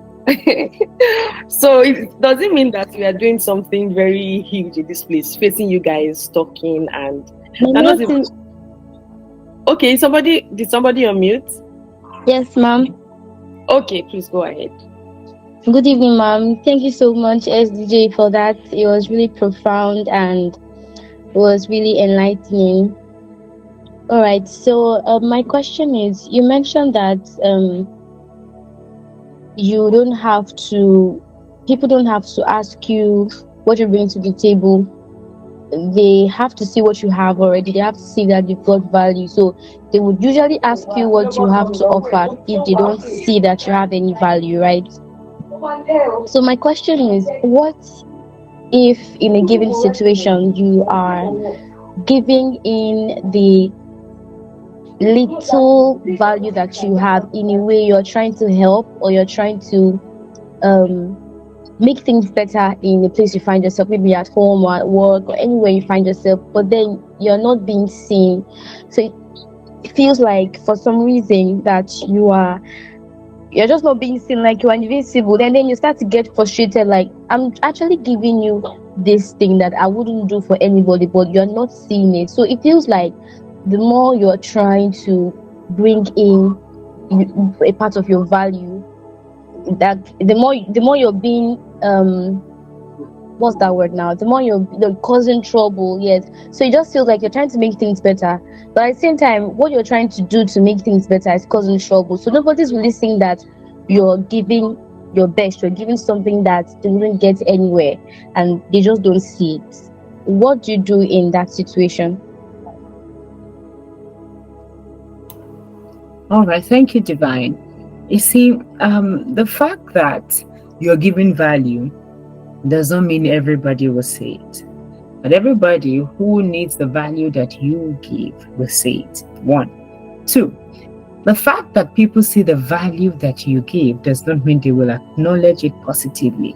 So it doesn't mean that we are doing something very huge in this place, facing you guys talking and not even... Okay, did somebody unmute? Yes, ma'am. Okay, please go ahead. Good evening, ma'am. Thank you so much, SDJ, for that. It was really profound and it was really enlightening. All right, so my question is, you mentioned that people don't have to ask you what you bring to the table. They have to see what you have already. They have to see that you've got value. So they would usually ask you what you have to offer if they don't see that you have any value, right? So my question is, what if in a given situation you are giving in the little value that you have, in a way you're trying to help or you're trying to make things better in the place you find yourself, maybe at home or at work or anywhere you find yourself, but then you're not being seen. So it feels like for some reason that you're just not being seen, like you're invisible, and then you start to get frustrated, like, I'm actually giving you this thing that I wouldn't do for anybody, but you're not seeing it. So it feels like the more you're trying to bring in a part of your value, that the more you're being what's that word now? The more you're causing trouble, yes. So it just feels like you're trying to make things better, but at the same time, what you're trying to do to make things better is causing trouble. So nobody's really seeing that you're giving your best, you're giving something that they wouldn't get anywhere, and they just don't see it. What do you do in that situation? All right, thank you, Divine. You see, the fact that you're giving value doesn't mean everybody will say it. But everybody who needs the value that you give will say it. 1. 2, the fact that people see the value that you give does not mean they will acknowledge it positively.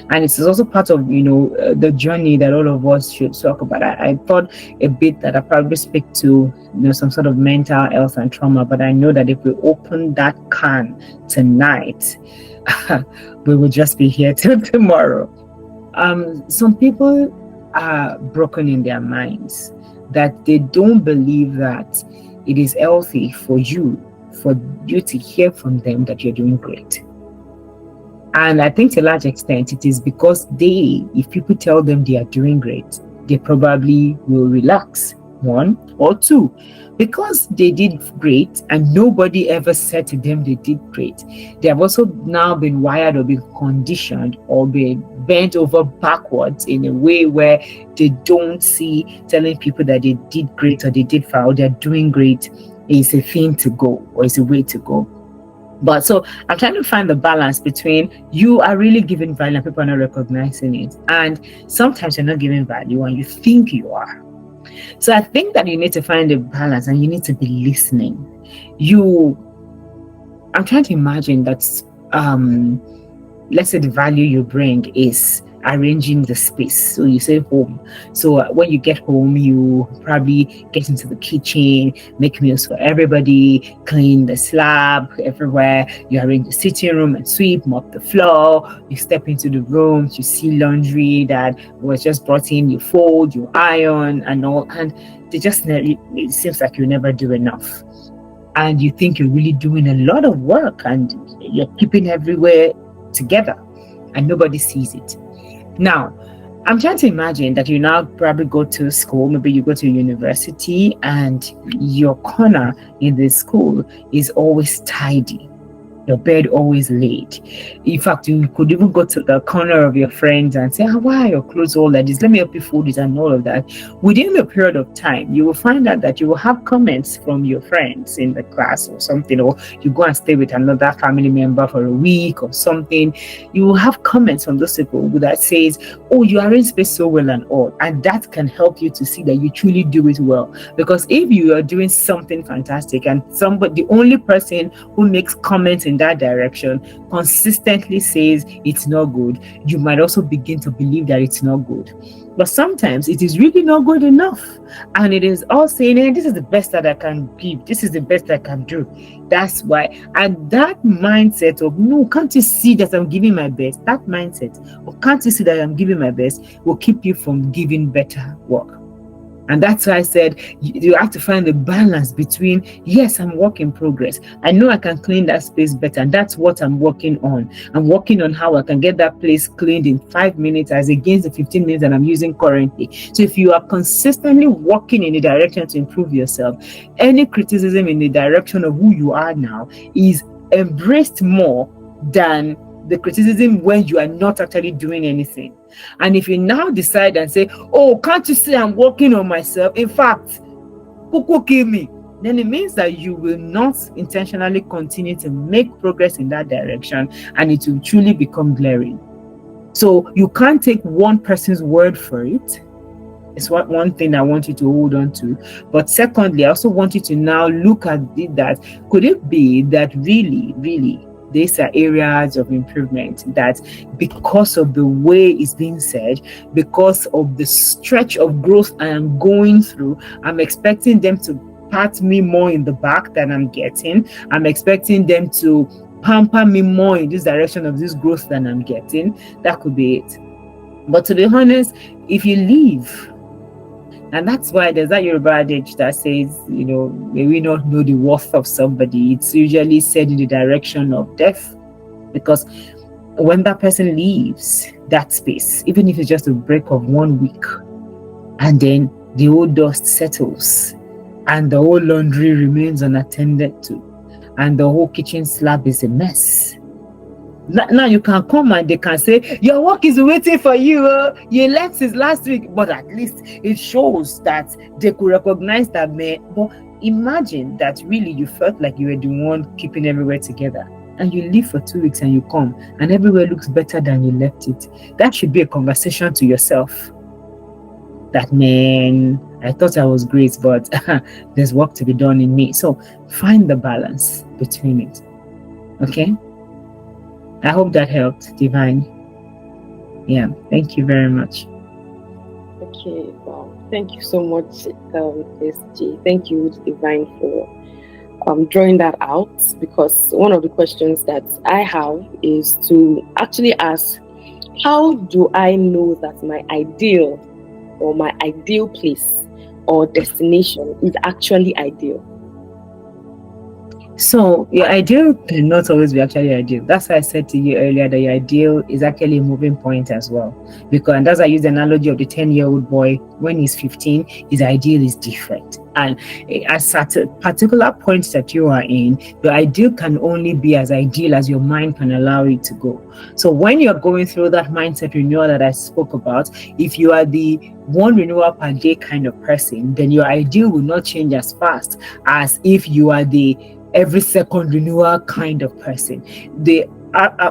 And it's also part of, the journey that all of us should talk about. I thought a bit that I probably speak to, some sort of mental health and trauma, but I know that if we open that can tonight, we will just be here till tomorrow. Some people are broken in their minds, that they don't believe that it is healthy for you to hear from them that you're doing great. And I think to a large extent, it is because if people tell them they are doing great, they probably will relax. 1 or 2, because they did great and nobody ever said to them they did great. They have also now been wired or been conditioned or been bent over backwards in a way where they don't see telling people that they did great or they did far or they're doing great is a thing to go or is a way to go. But so I'm trying to find the balance between you are really giving value and people are not recognizing it, and sometimes you're not giving value and you think you are. So I think that you need to find a balance and you need to be listening. I'm trying to imagine that let's say the value you bring is arranging the space. So you say home. So when you get home, you probably get into the kitchen, make meals for everybody, clean the slab everywhere. You arrange the sitting room and sweep, mop the floor. You step into the rooms, you see laundry that was just brought in, you fold, you iron and all. And it seems like you never do enough. And you think you're really doing a lot of work and you're keeping everywhere together and nobody sees it. Now, I'm trying to imagine that you now probably go to school, maybe you go to university and your corner in the school is always tidy. your bed always laid. In fact, you could even go to the corner of your friends and say, why are your clothes all like this? Let me help you fold it and all of that. Within a period of time, you will find out that you will have comments from your friends in the class or something, or you go and stay with another family member for a week or something. You will have comments from those people that says, oh, you arrange space so well and all. And that can help you to see that you truly do it well. Because if you are doing something fantastic and the only person who makes comments in that direction consistently says it's not good, you might also begin to believe that it's not good. But sometimes it is really not good enough, and it is all saying, hey, this is the best that I can give, this is the best I can do. That's why. And that mindset of, no, can't you see that I'm giving my best, that mindset of can't you see that I'm giving my best will keep you from giving better work. And that's why I said you have to find the balance between, yes, I'm work in progress. I know I can clean that space better, and that's what I'm working on. I'm working on how I can get that place cleaned in 5 minutes as against the 15 minutes that I'm using currently. So if you are consistently working in the direction to improve yourself, any criticism in the direction of who you are now is embraced more than the criticism when you are not actually doing anything. And if you now decide and say, oh, can't you see I'm working on myself? In fact, cuckoo kill me. Then it means that you will not intentionally continue to make progress in that direction, and it will truly become glaring. So you can't take one person's word for it. It's one thing I want you to hold on to. But secondly, I also want you to now look at that. Could it be that really, these are areas of improvement that because of the way it's being said, because of the stretch of growth I am going through, I'm expecting them to pat me more in the back than I'm getting. I'm expecting them to pamper me more in this direction of this growth than I'm getting. That could be it. But to be honest, if you leave, and that's why there's that Yoruba adage that says, may we not know the worth of somebody. It's usually said in the direction of death, because when that person leaves that space, even if it's just a break of 1 week, and then the old dust settles, and the whole laundry remains unattended to, and the whole kitchen slab is a mess. Now you can come and they can say, your work is waiting for you. You left since last week. But at least it shows that they could recognize that, man. But imagine that really you felt like you were the one keeping everywhere together, and you leave for 2 weeks and you come and everywhere looks better than you left it. That should be a conversation to yourself. That, man, I thought I was great, but there's work to be done in me. So find the balance between it. Okay? I hope that helped, Divine. Yeah, thank you very much. Okay, wow. Thank you so much, SJ. Thank you, Divine, for drawing that out, because one of the questions that I have is to actually ask, how do I know that my ideal or my ideal place or destination is actually ideal? So your ideal cannot always be actually ideal. That's why I said to you earlier that your ideal is actually a moving point as well. And that's why I use the analogy of the 10-year-old boy. When he's 15, his ideal is different. And at a particular point that you are in, your ideal can only be as ideal as your mind can allow it to go. So when you're going through that mindset renewal that I spoke about, if you are the 1 renewal per day kind of person, then your ideal will not change as fast as if you are the every second renewal kind of person. The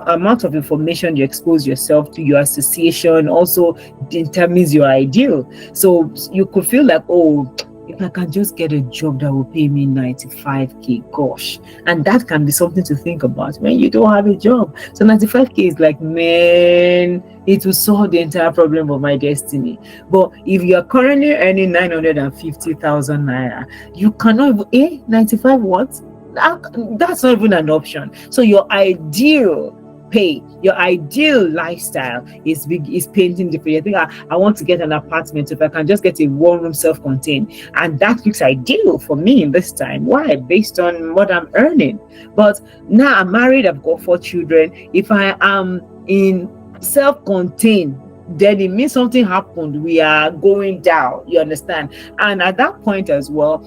amount of information you expose yourself to, your association also determines your ideal. So you could feel like, oh, if I can just get a job that will pay me 95k, gosh. And that can be something to think about when you don't have a job. So 95k is like, man, it will solve the entire problem of my destiny. But if you are currently earning 950,000 naira, you cannot even, 95 what? That's not even an option. So your ideal pay, your ideal lifestyle is painting different. You think, I want to get an apartment if I can just get a 1-room self-contained, and that looks ideal for me in this time. Why? Based on what I'm earning. But now I'm married, I've got 4 children. If I am in self-contained, then it means something happened. We are going down, you understand? And at that point as well,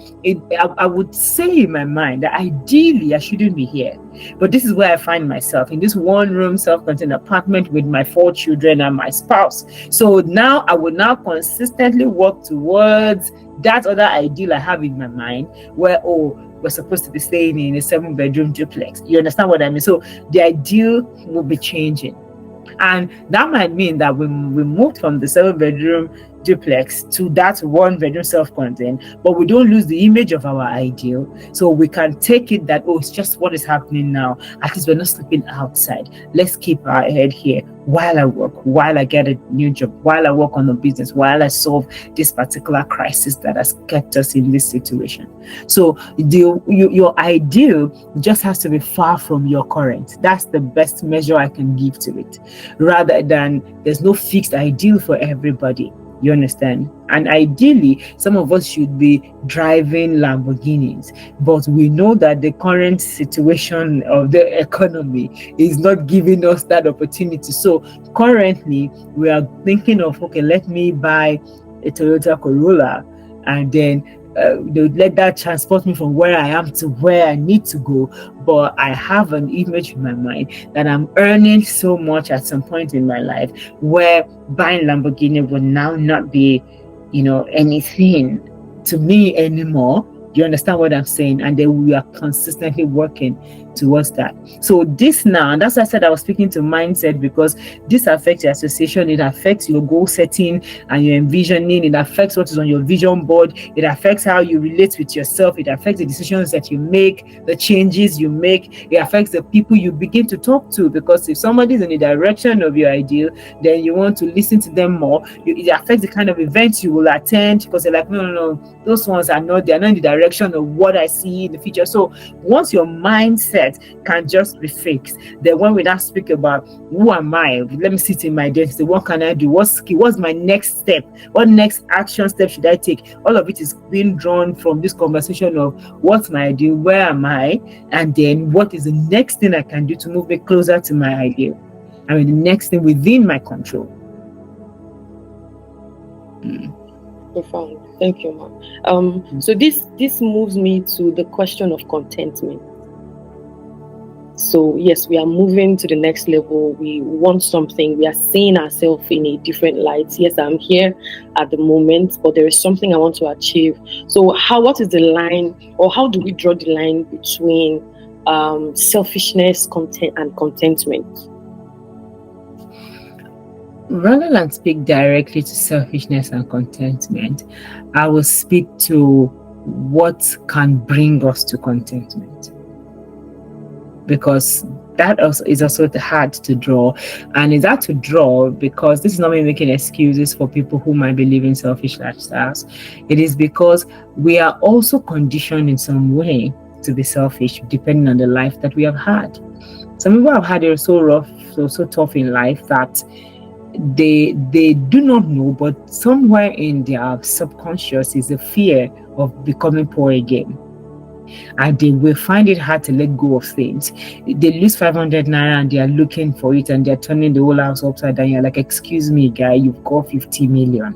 I would say in my mind that ideally I shouldn't be here. But this is where I find myself, in this one room, self-contained apartment with my 4 children and my spouse. So now I will now consistently work towards that other ideal I have in my mind, where, oh, we're supposed to be staying in a 7-bedroom duplex. You understand what I mean? So the ideal will be changing. And that might mean that we moved from the 7-bedroom duplex to that 1-bedroom self-contained, but we don't lose the image of our ideal. So we can take it that, oh, it's just what is happening now. At least we're not sleeping outside. Let's keep our head here while I work, while I get a new job, while I work on the business, while I solve this particular crisis that has kept us in this situation. So your ideal just has to be far from your current. That's the best measure I can give to it, rather than there's no fixed ideal for everybody. You understand? And ideally, some of us should be driving Lamborghinis, but we know that the current situation of the economy is not giving us that opportunity. So currently, we are thinking of, okay, let me buy a Toyota Corolla, and then let that transport me from where I am to where I need to go. But I have an image in my mind that I'm earning so much at some point in my life where buying Lamborghini will now not be, anything to me anymore. You understand what I'm saying? And then we are consistently working towards that. So this now, and that's why I said I was speaking to mindset, because this affects your association, it affects your goal setting and your envisioning, it affects what is on your vision board, it affects how you relate with yourself, it affects the decisions that you make, the changes you make, it affects the people you begin to talk to, because if somebody's in the direction of your ideal, then you want to listen to them more. It affects the kind of events you will attend, because they're like, no, those ones they're not in the direction of what I see in the future. So once your mindset can just be fixed, then when we now speak about who am I, let me sit in my identity, what can I do, what's my next step, what next action step should I take, all of it is being drawn from this conversation of what's my ideal, where am I, and then what is the next thing I can do to move me closer to my ideal. I mean, the next thing within my control. Profound. Thank you, ma'am. So this moves me to the question of contentment. So yes, we are moving to the next level. We want something. We are seeing ourselves in a different light. Yes, I'm here at the moment, but there is something I want to achieve. So what is the line, or how do we draw the line between selfishness, and contentment? Rather than speak directly to selfishness and contentment, I will speak to what can bring us to contentment, because that is also hard to draw. And it's hard to draw because this is not me making excuses for people who might be living selfish lifestyles. It is because we are also conditioned in some way to be selfish, depending on the life that we have had. Some people have had it so rough, so tough in life that they do not know, but somewhere in their subconscious is a fear of becoming poor again. And they will find it hard to let go of things. They lose 500 naira and they are looking for it, and they're turning the whole house upside down. You're like, excuse me, guy, you've got 50 million.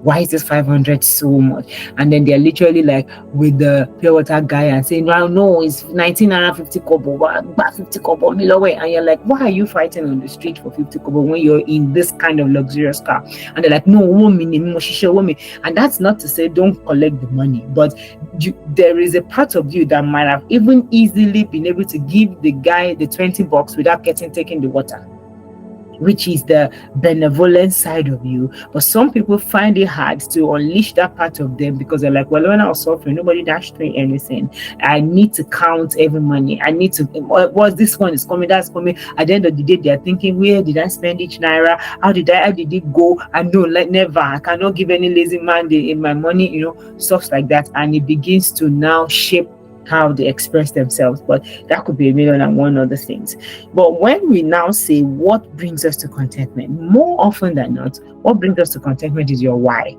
Why is this 500 so much? And then they're literally like with the pure water guy and saying, no, it's 19 naira 50 kobo, 50 kobo, and you're like, why are you fighting on the street for 50 kobo when you're in this kind of luxurious car? And they're like, no, woman. And that's not to say don't collect the money, but there is a part of you that might have even easily been able to give the guy the 20 bucks without taking the water, which is the benevolent side of you. But some people find it hard to unleash that part of them because they're like, well, when I was suffering, nobody dashed me anything. I need to count every money. I need to, what's this one is coming, that's coming. At the end of the day, they're thinking, where did I spend each naira? How did it go? And no, never. I cannot give any lazy man in my money, stuff like that. And it begins to now shape how they express themselves. But that could be a million and one other things. But when we now say what brings us to contentment, more often than not, what brings us to contentment is your why.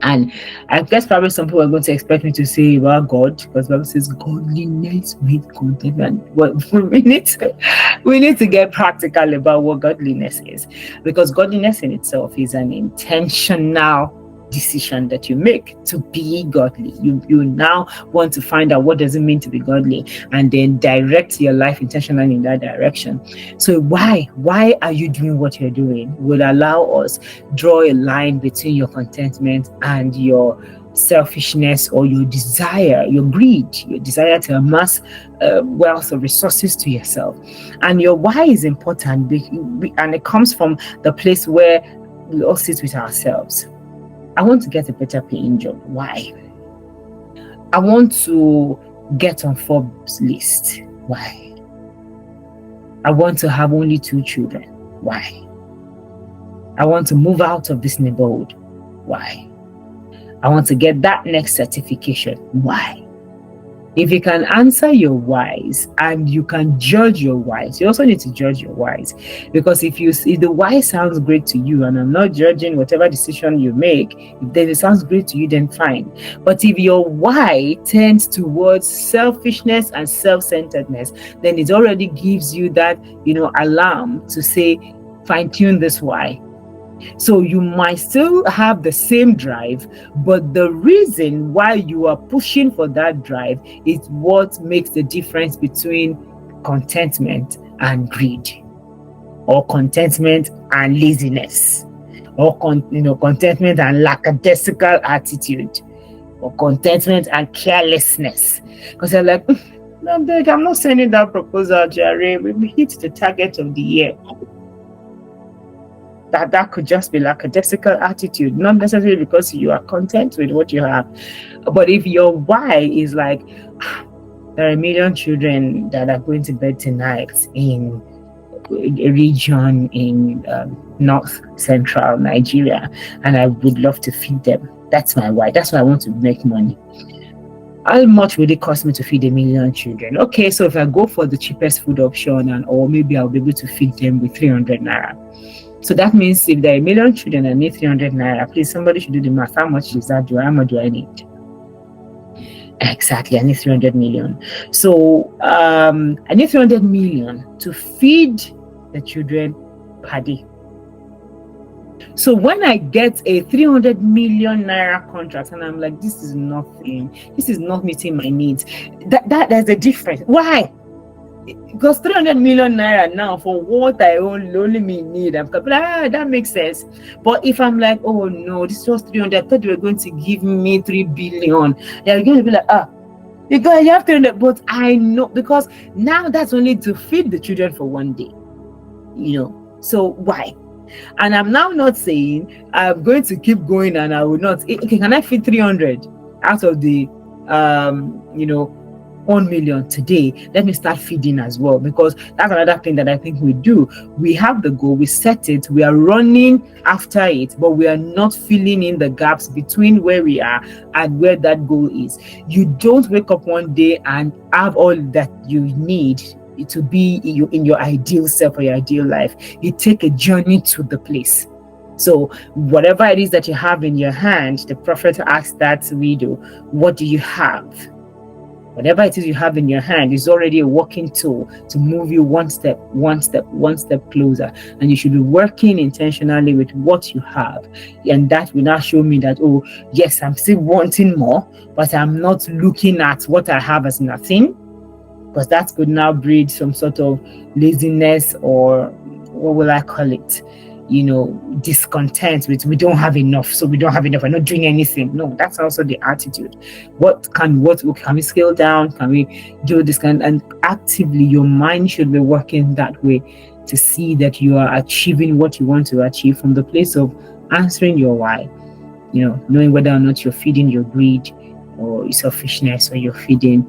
And I guess probably some people are going to expect me to say about God, because the Bible says godliness with contentment. Well, we need to get practical about what godliness is, because godliness in itself is an intentional decision that you make to be godly. You now want to find out what does it mean to be godly, and then direct your life intentionally in that direction. So why are you doing what you're doing will allow us draw a line between your contentment and your selfishness, or your desire, your greed, your desire to amass wealth or resources to yourself. And your why is important, and it comes from the place where we all sit with ourselves. I want to get a better paying job. Why? I want to get on Forbes list. Why? I want to have only 2 children. Why? I want to move out of this neighborhood. Why? I want to get that next certification. Why? If you can answer your whys and you can judge your whys, you also need to judge your whys. Because if the why sounds great to you, and I'm not judging whatever decision you make, if it sounds great to you, then fine. But if your why tends towards selfishness and self-centeredness, then it already gives you that, alarm to say, fine-tune this why. So you might still have the same drive, but the reason why you are pushing for that drive is what makes the difference between contentment and greed, or contentment and laziness, or contentment and lackadaisical attitude, or contentment and carelessness. Because they're like, I'm not sending that proposal, Jerry. We hit the target of the year. That could just be lackadaisical attitude, not necessarily because you are content with what you have. But if your why is like, there are 1 million children that are going to bed tonight in a region in north central Nigeria, and I would love to feed them. That's my why. That's why I want to make money. How much would it cost me to feed 1 million children? Okay, so if I go for the cheapest food option, or maybe I'll be able to feed them with 300 naira. So that means if there are 1 million children and need 300 naira, please, somebody should do the math. How much is that? How much do I need? Exactly, I need 300 million. So I need 300 million to feed the children per day. So when I get a 300 million naira contract and I'm like, this is nothing, this is not meeting my needs, there's a difference. Why? Because 300 million naira now for what I only need, I'm like, that makes sense. But if I'm like, oh no, this was 300, I thought you were going to give me 3 billion, they're going to be like, you have 300. But I know, because now that's only to feed the children for 1 day, so why? And I'm now not saying I'm going to keep going and I will not. Okay, can I feed 300 out of the 1 million today? Let me start feeding as well, because that's another thing that I think we do. We have the goal, we set it, we are running after it, but we are not filling in the gaps between where we are and where that goal is. You don't wake up one day and have all that you need to be in your ideal self or your ideal life. You take a journey to the place. So whatever it is that you have in your hand, the prophet asked that widow, what do you have? Whatever it is you have in your hand is already a walking tool to move you one step closer. And you should be working intentionally with what you have. And that will now show me that, oh, yes, I'm still wanting more, but I'm not looking at what I have as nothing, because that could now breed some sort of laziness, or what will I call it? Discontent with, we don't have enough, so we don't have enough, we're not doing anything. No, that's also the attitude. What can we scale down? Can we do this and actively your mind should be working that way to see that you are achieving what you want to achieve from the place of answering your why, knowing whether or not you're feeding your greed or your selfishness, or you're feeding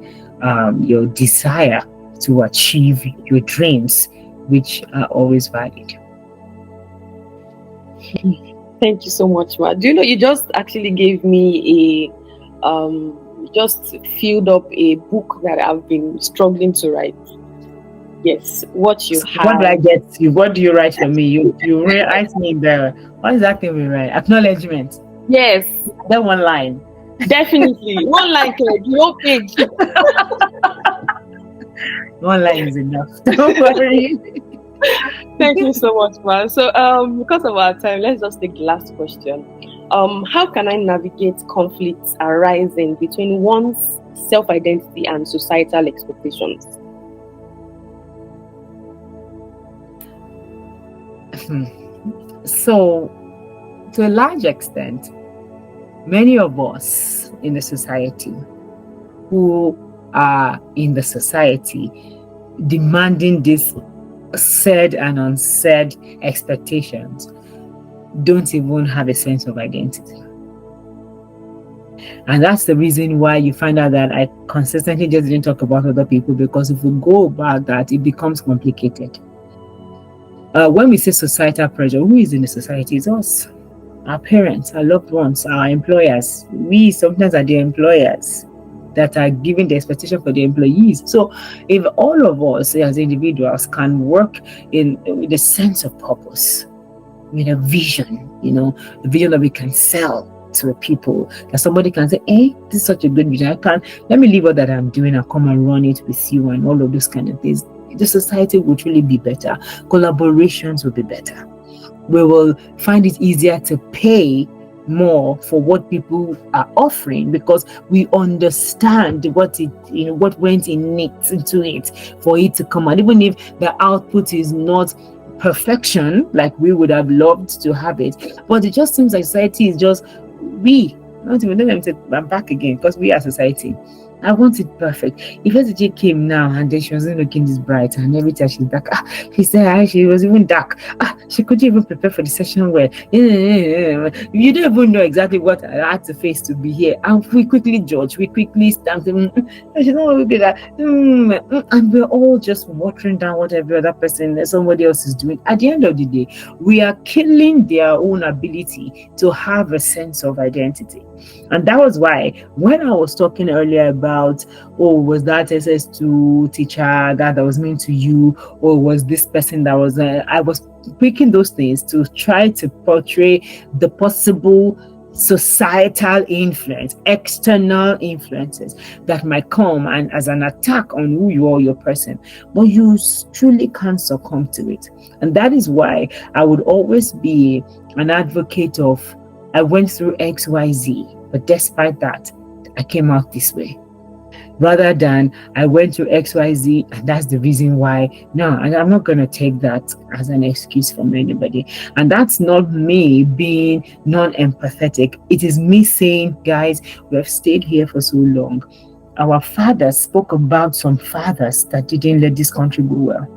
your desire to achieve your dreams, which are always valid. Thank you so much, Ma. Do you know, you just actually gave me just filled up a book that I've been struggling to write. Yes, what you have. What do I get you? What do you write for me? You write me there. What exactly we write? Acknowledgement. Yes, That one line. definitely. One line, the whole page. One line is enough. Don't worry. Thank you so much, man. So, because of our time, let's just take the last question. How can I navigate conflicts arising between one's self-identity and societal expectations? So, to a large extent, many of us in the society who are in the society demanding this said and unsaid expectations don't even have a sense of identity. And that's the reason why you find out that I consistently just didn't talk about other people, because if we go about that, it becomes complicated. When we say societal pressure, who is in the society? It's us, our parents, our loved ones, our employers. We sometimes are the employers that are giving the expectation for the employees. So if all of us as individuals can work with a sense of purpose, with a vision, a vision that we can sell to the people, that somebody can say, hey, this is such a good vision. Let me leave what that I'm doing and come and run it with you, and all of those kind of things. The society will truly be better. Collaborations will be better. We will find it easier to pay more for what people are offering, because we understand what went into it for it to come out, even if the output is not perfection like we would have loved to have it. But it just seems like society is just, not even let me say I'm back again, because we are society. I want it perfect. If SJ came now and then she wasn't looking this bright, and every time she's dark, she said she was even dark. She couldn't even prepare for the session well. You don't even know exactly what I had to face to be here. And we quickly judge, we quickly stamp them. She's not going to be like, and we're all just watering down what every other person, somebody else is doing. At the end of the day, we are killing their own ability to have a sense of identity. And that was why when I was talking earlier about, was that SS2 teacher that was mean to you, or was this person that was, I was picking those things to try to portray the possible societal influence, external influences that might come and as an attack on who you are, your person, but you truly can't succumb to it. And that is why I would always be an advocate of, I went through XYZ, but despite that, I came out this way. Rather than I went through XYZ and that's the reason why. No, I'm not going to take that as an excuse from anybody. And that's not me being non-empathetic. It is me saying, guys, we have stayed here for so long. Our fathers spoke about some fathers that didn't let this country go well.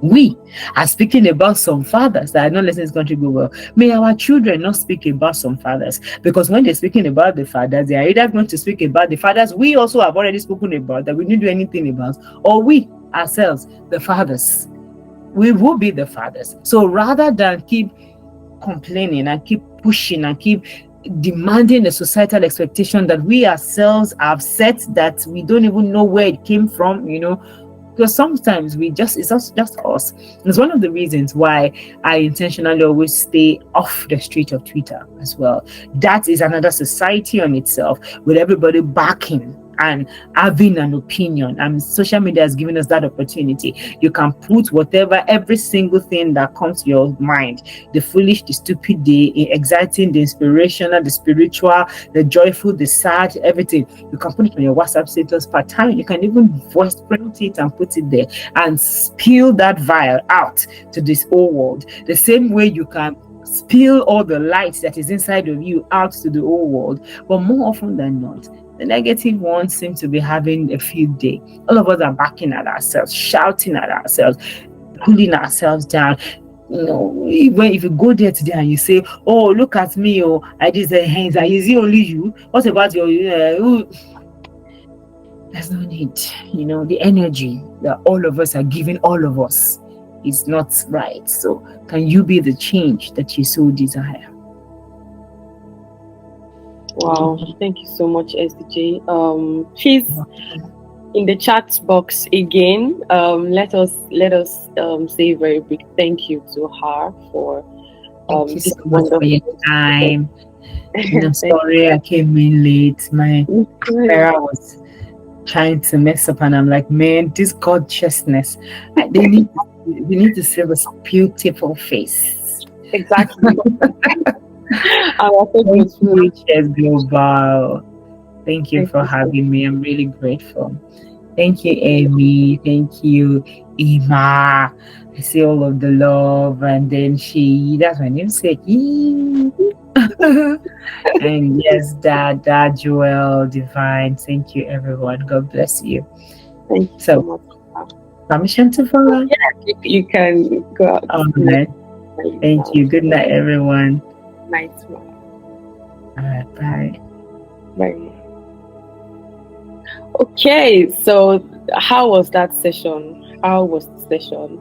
We are speaking about some fathers that are not letting this country go well. May our children not speak about some fathers, because when they're speaking about the fathers, they are either going to speak about the fathers we also have already spoken about that we didn't do anything about, or we ourselves, the fathers. We will be the fathers. So rather than keep complaining and keep pushing and keep demanding a societal expectation that we ourselves have set that we don't even know where it came from, because sometimes it's just us. It's one of the reasons why I intentionally always stay off the street of Twitter as well. That is another society on itself, with everybody backing and having an opinion, and social media has given us that opportunity. You can put whatever, every single thing that comes to your mind, the foolish, the stupid, the exciting, the inspirational, the spiritual, the joyful, the sad, everything. You can put it on your WhatsApp status part time. You can even voice print it and put it there and spill that vial out to this whole world. The same way you can spill all the light that is inside of you out to the whole world. But more often than not, the negative ones seem to be having a field day. All of us are backing at ourselves, shouting at ourselves, pulling ourselves down. If you go there today and you say, "Oh, look at me! Oh, I just say hands. Is it only you? What about your?" There's no need. The energy that all of us are giving all of us is not right. So, can you be the change that you so desire? Wow, thank you so much, SDJ. Please, in the chat box again, let us say a very big thank you to her for Thank you This so much for your wonderful. time. And I'm Thank sorry I came in late. My you. camera was trying to mess up, and I'm like, man, this gorgeousness. We need to see this beautiful face. Exactly. I'm also Thank grateful. you, Chess Global. Thank you Thank for you so having me. I'm really grateful. Thank you, Amy. Thank you, Ima. I see all of the love, and then that's my namesake. And yes, Dad, Joel, Divine. Thank you, everyone. God bless you. Thank you so So, much. permission to follow. Yeah, you can go out. All right. Thank you. Good night, everyone. Nice. All right. Bye. Bye. Okay, so how was that session? How was the session?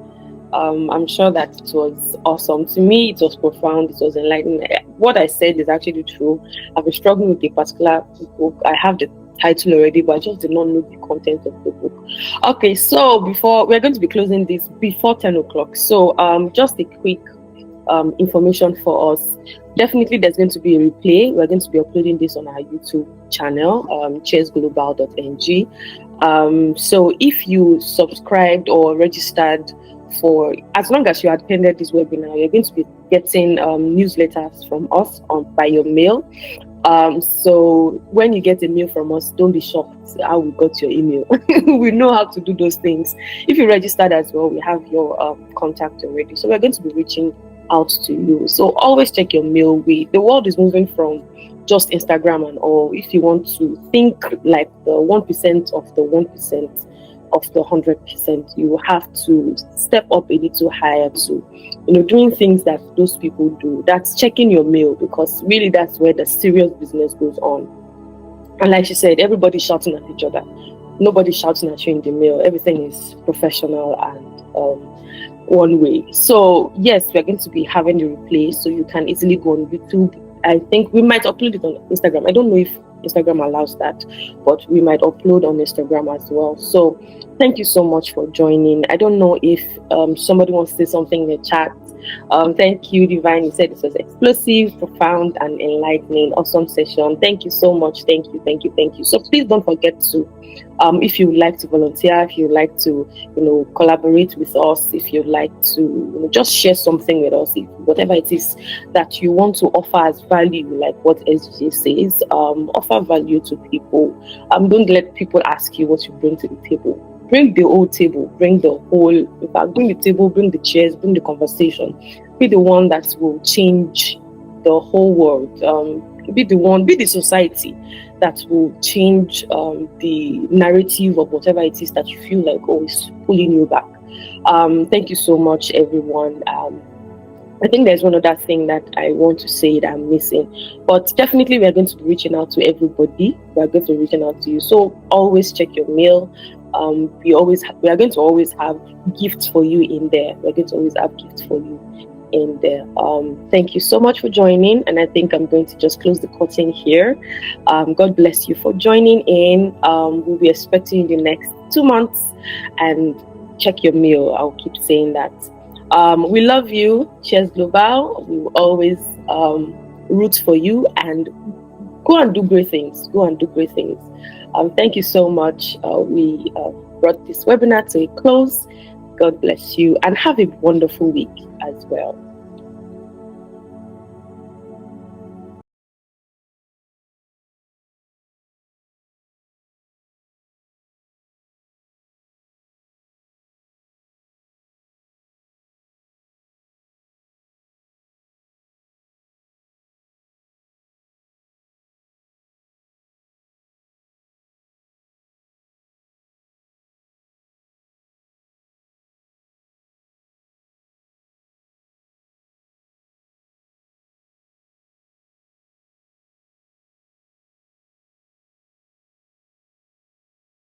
I'm sure that it was awesome. To me, it was profound. It was enlightening. What I said is actually true. I've been struggling with a particular book. I have the title already, but I just did not know the content of the book. Okay, so before we're going to be closing this before 10 o'clock. So just a quick information for us. Definitely, there's going to be a replay. We're going to be uploading this on our YouTube channel, chessglobal.ng. So if you subscribed or registered for, as long as you attended this webinar, you're going to be getting newsletters from us by your mail. So when you get a mail from us, don't be shocked how we got your email. We know how to do those things. If you registered as well, we have your contact already. So we're going to be reaching out to you. So always check your mail. The world is moving from just Instagram and all. If you want to think like the 1% of the 1% of the 100%, you have to step up a little higher to, doing things that those people do. That's checking your mail, because really that's where the serious business goes on. And like she said, everybody's shouting at each other. Nobody's shouting at you in the mail. Everything is professional and one way. So yes, we're going to be having the replay, so you can easily go on YouTube. I think we might upload it on Instagram. I don't know if Instagram allows that, but we might upload on Instagram as well. So thank you so much for joining. I don't know if somebody wants to say something in the chat. Thank you, Divine. You said this was explosive, profound, and enlightening. Awesome session. Thank you so much. Thank you. So please don't forget to, if you would like to volunteer, if you would like to, collaborate with us, if you'd like to, just share something with us, whatever it is that you want to offer as value, like what SJ says, offer value to people. Don't let people ask you what you bring to the table. Bring the whole table, bring the whole, in fact, bring the table, bring the chairs, bring the conversation. Be the one that will change the whole world. Be the society that will change the narrative of whatever it is that you feel like, is pulling you back. Thank you so much, everyone. I think there's one other thing that I want to say that I'm missing, but definitely we are going to be reaching out to everybody. We are going to be reaching out to you. So always check your mail. We are going to always have gifts for you in there. We're going to always have gifts for you in there. Thank you so much for joining, and I think I'm going to just close the curtain here. God bless you for joining in. We'll be expecting you in the next 2 months, and check your mail. I'll keep saying that. We love you. Cheers Global. We will always root for you, and go and do great things. Thank you so much. We brought this webinar to a close. God bless you, and have a wonderful week as well.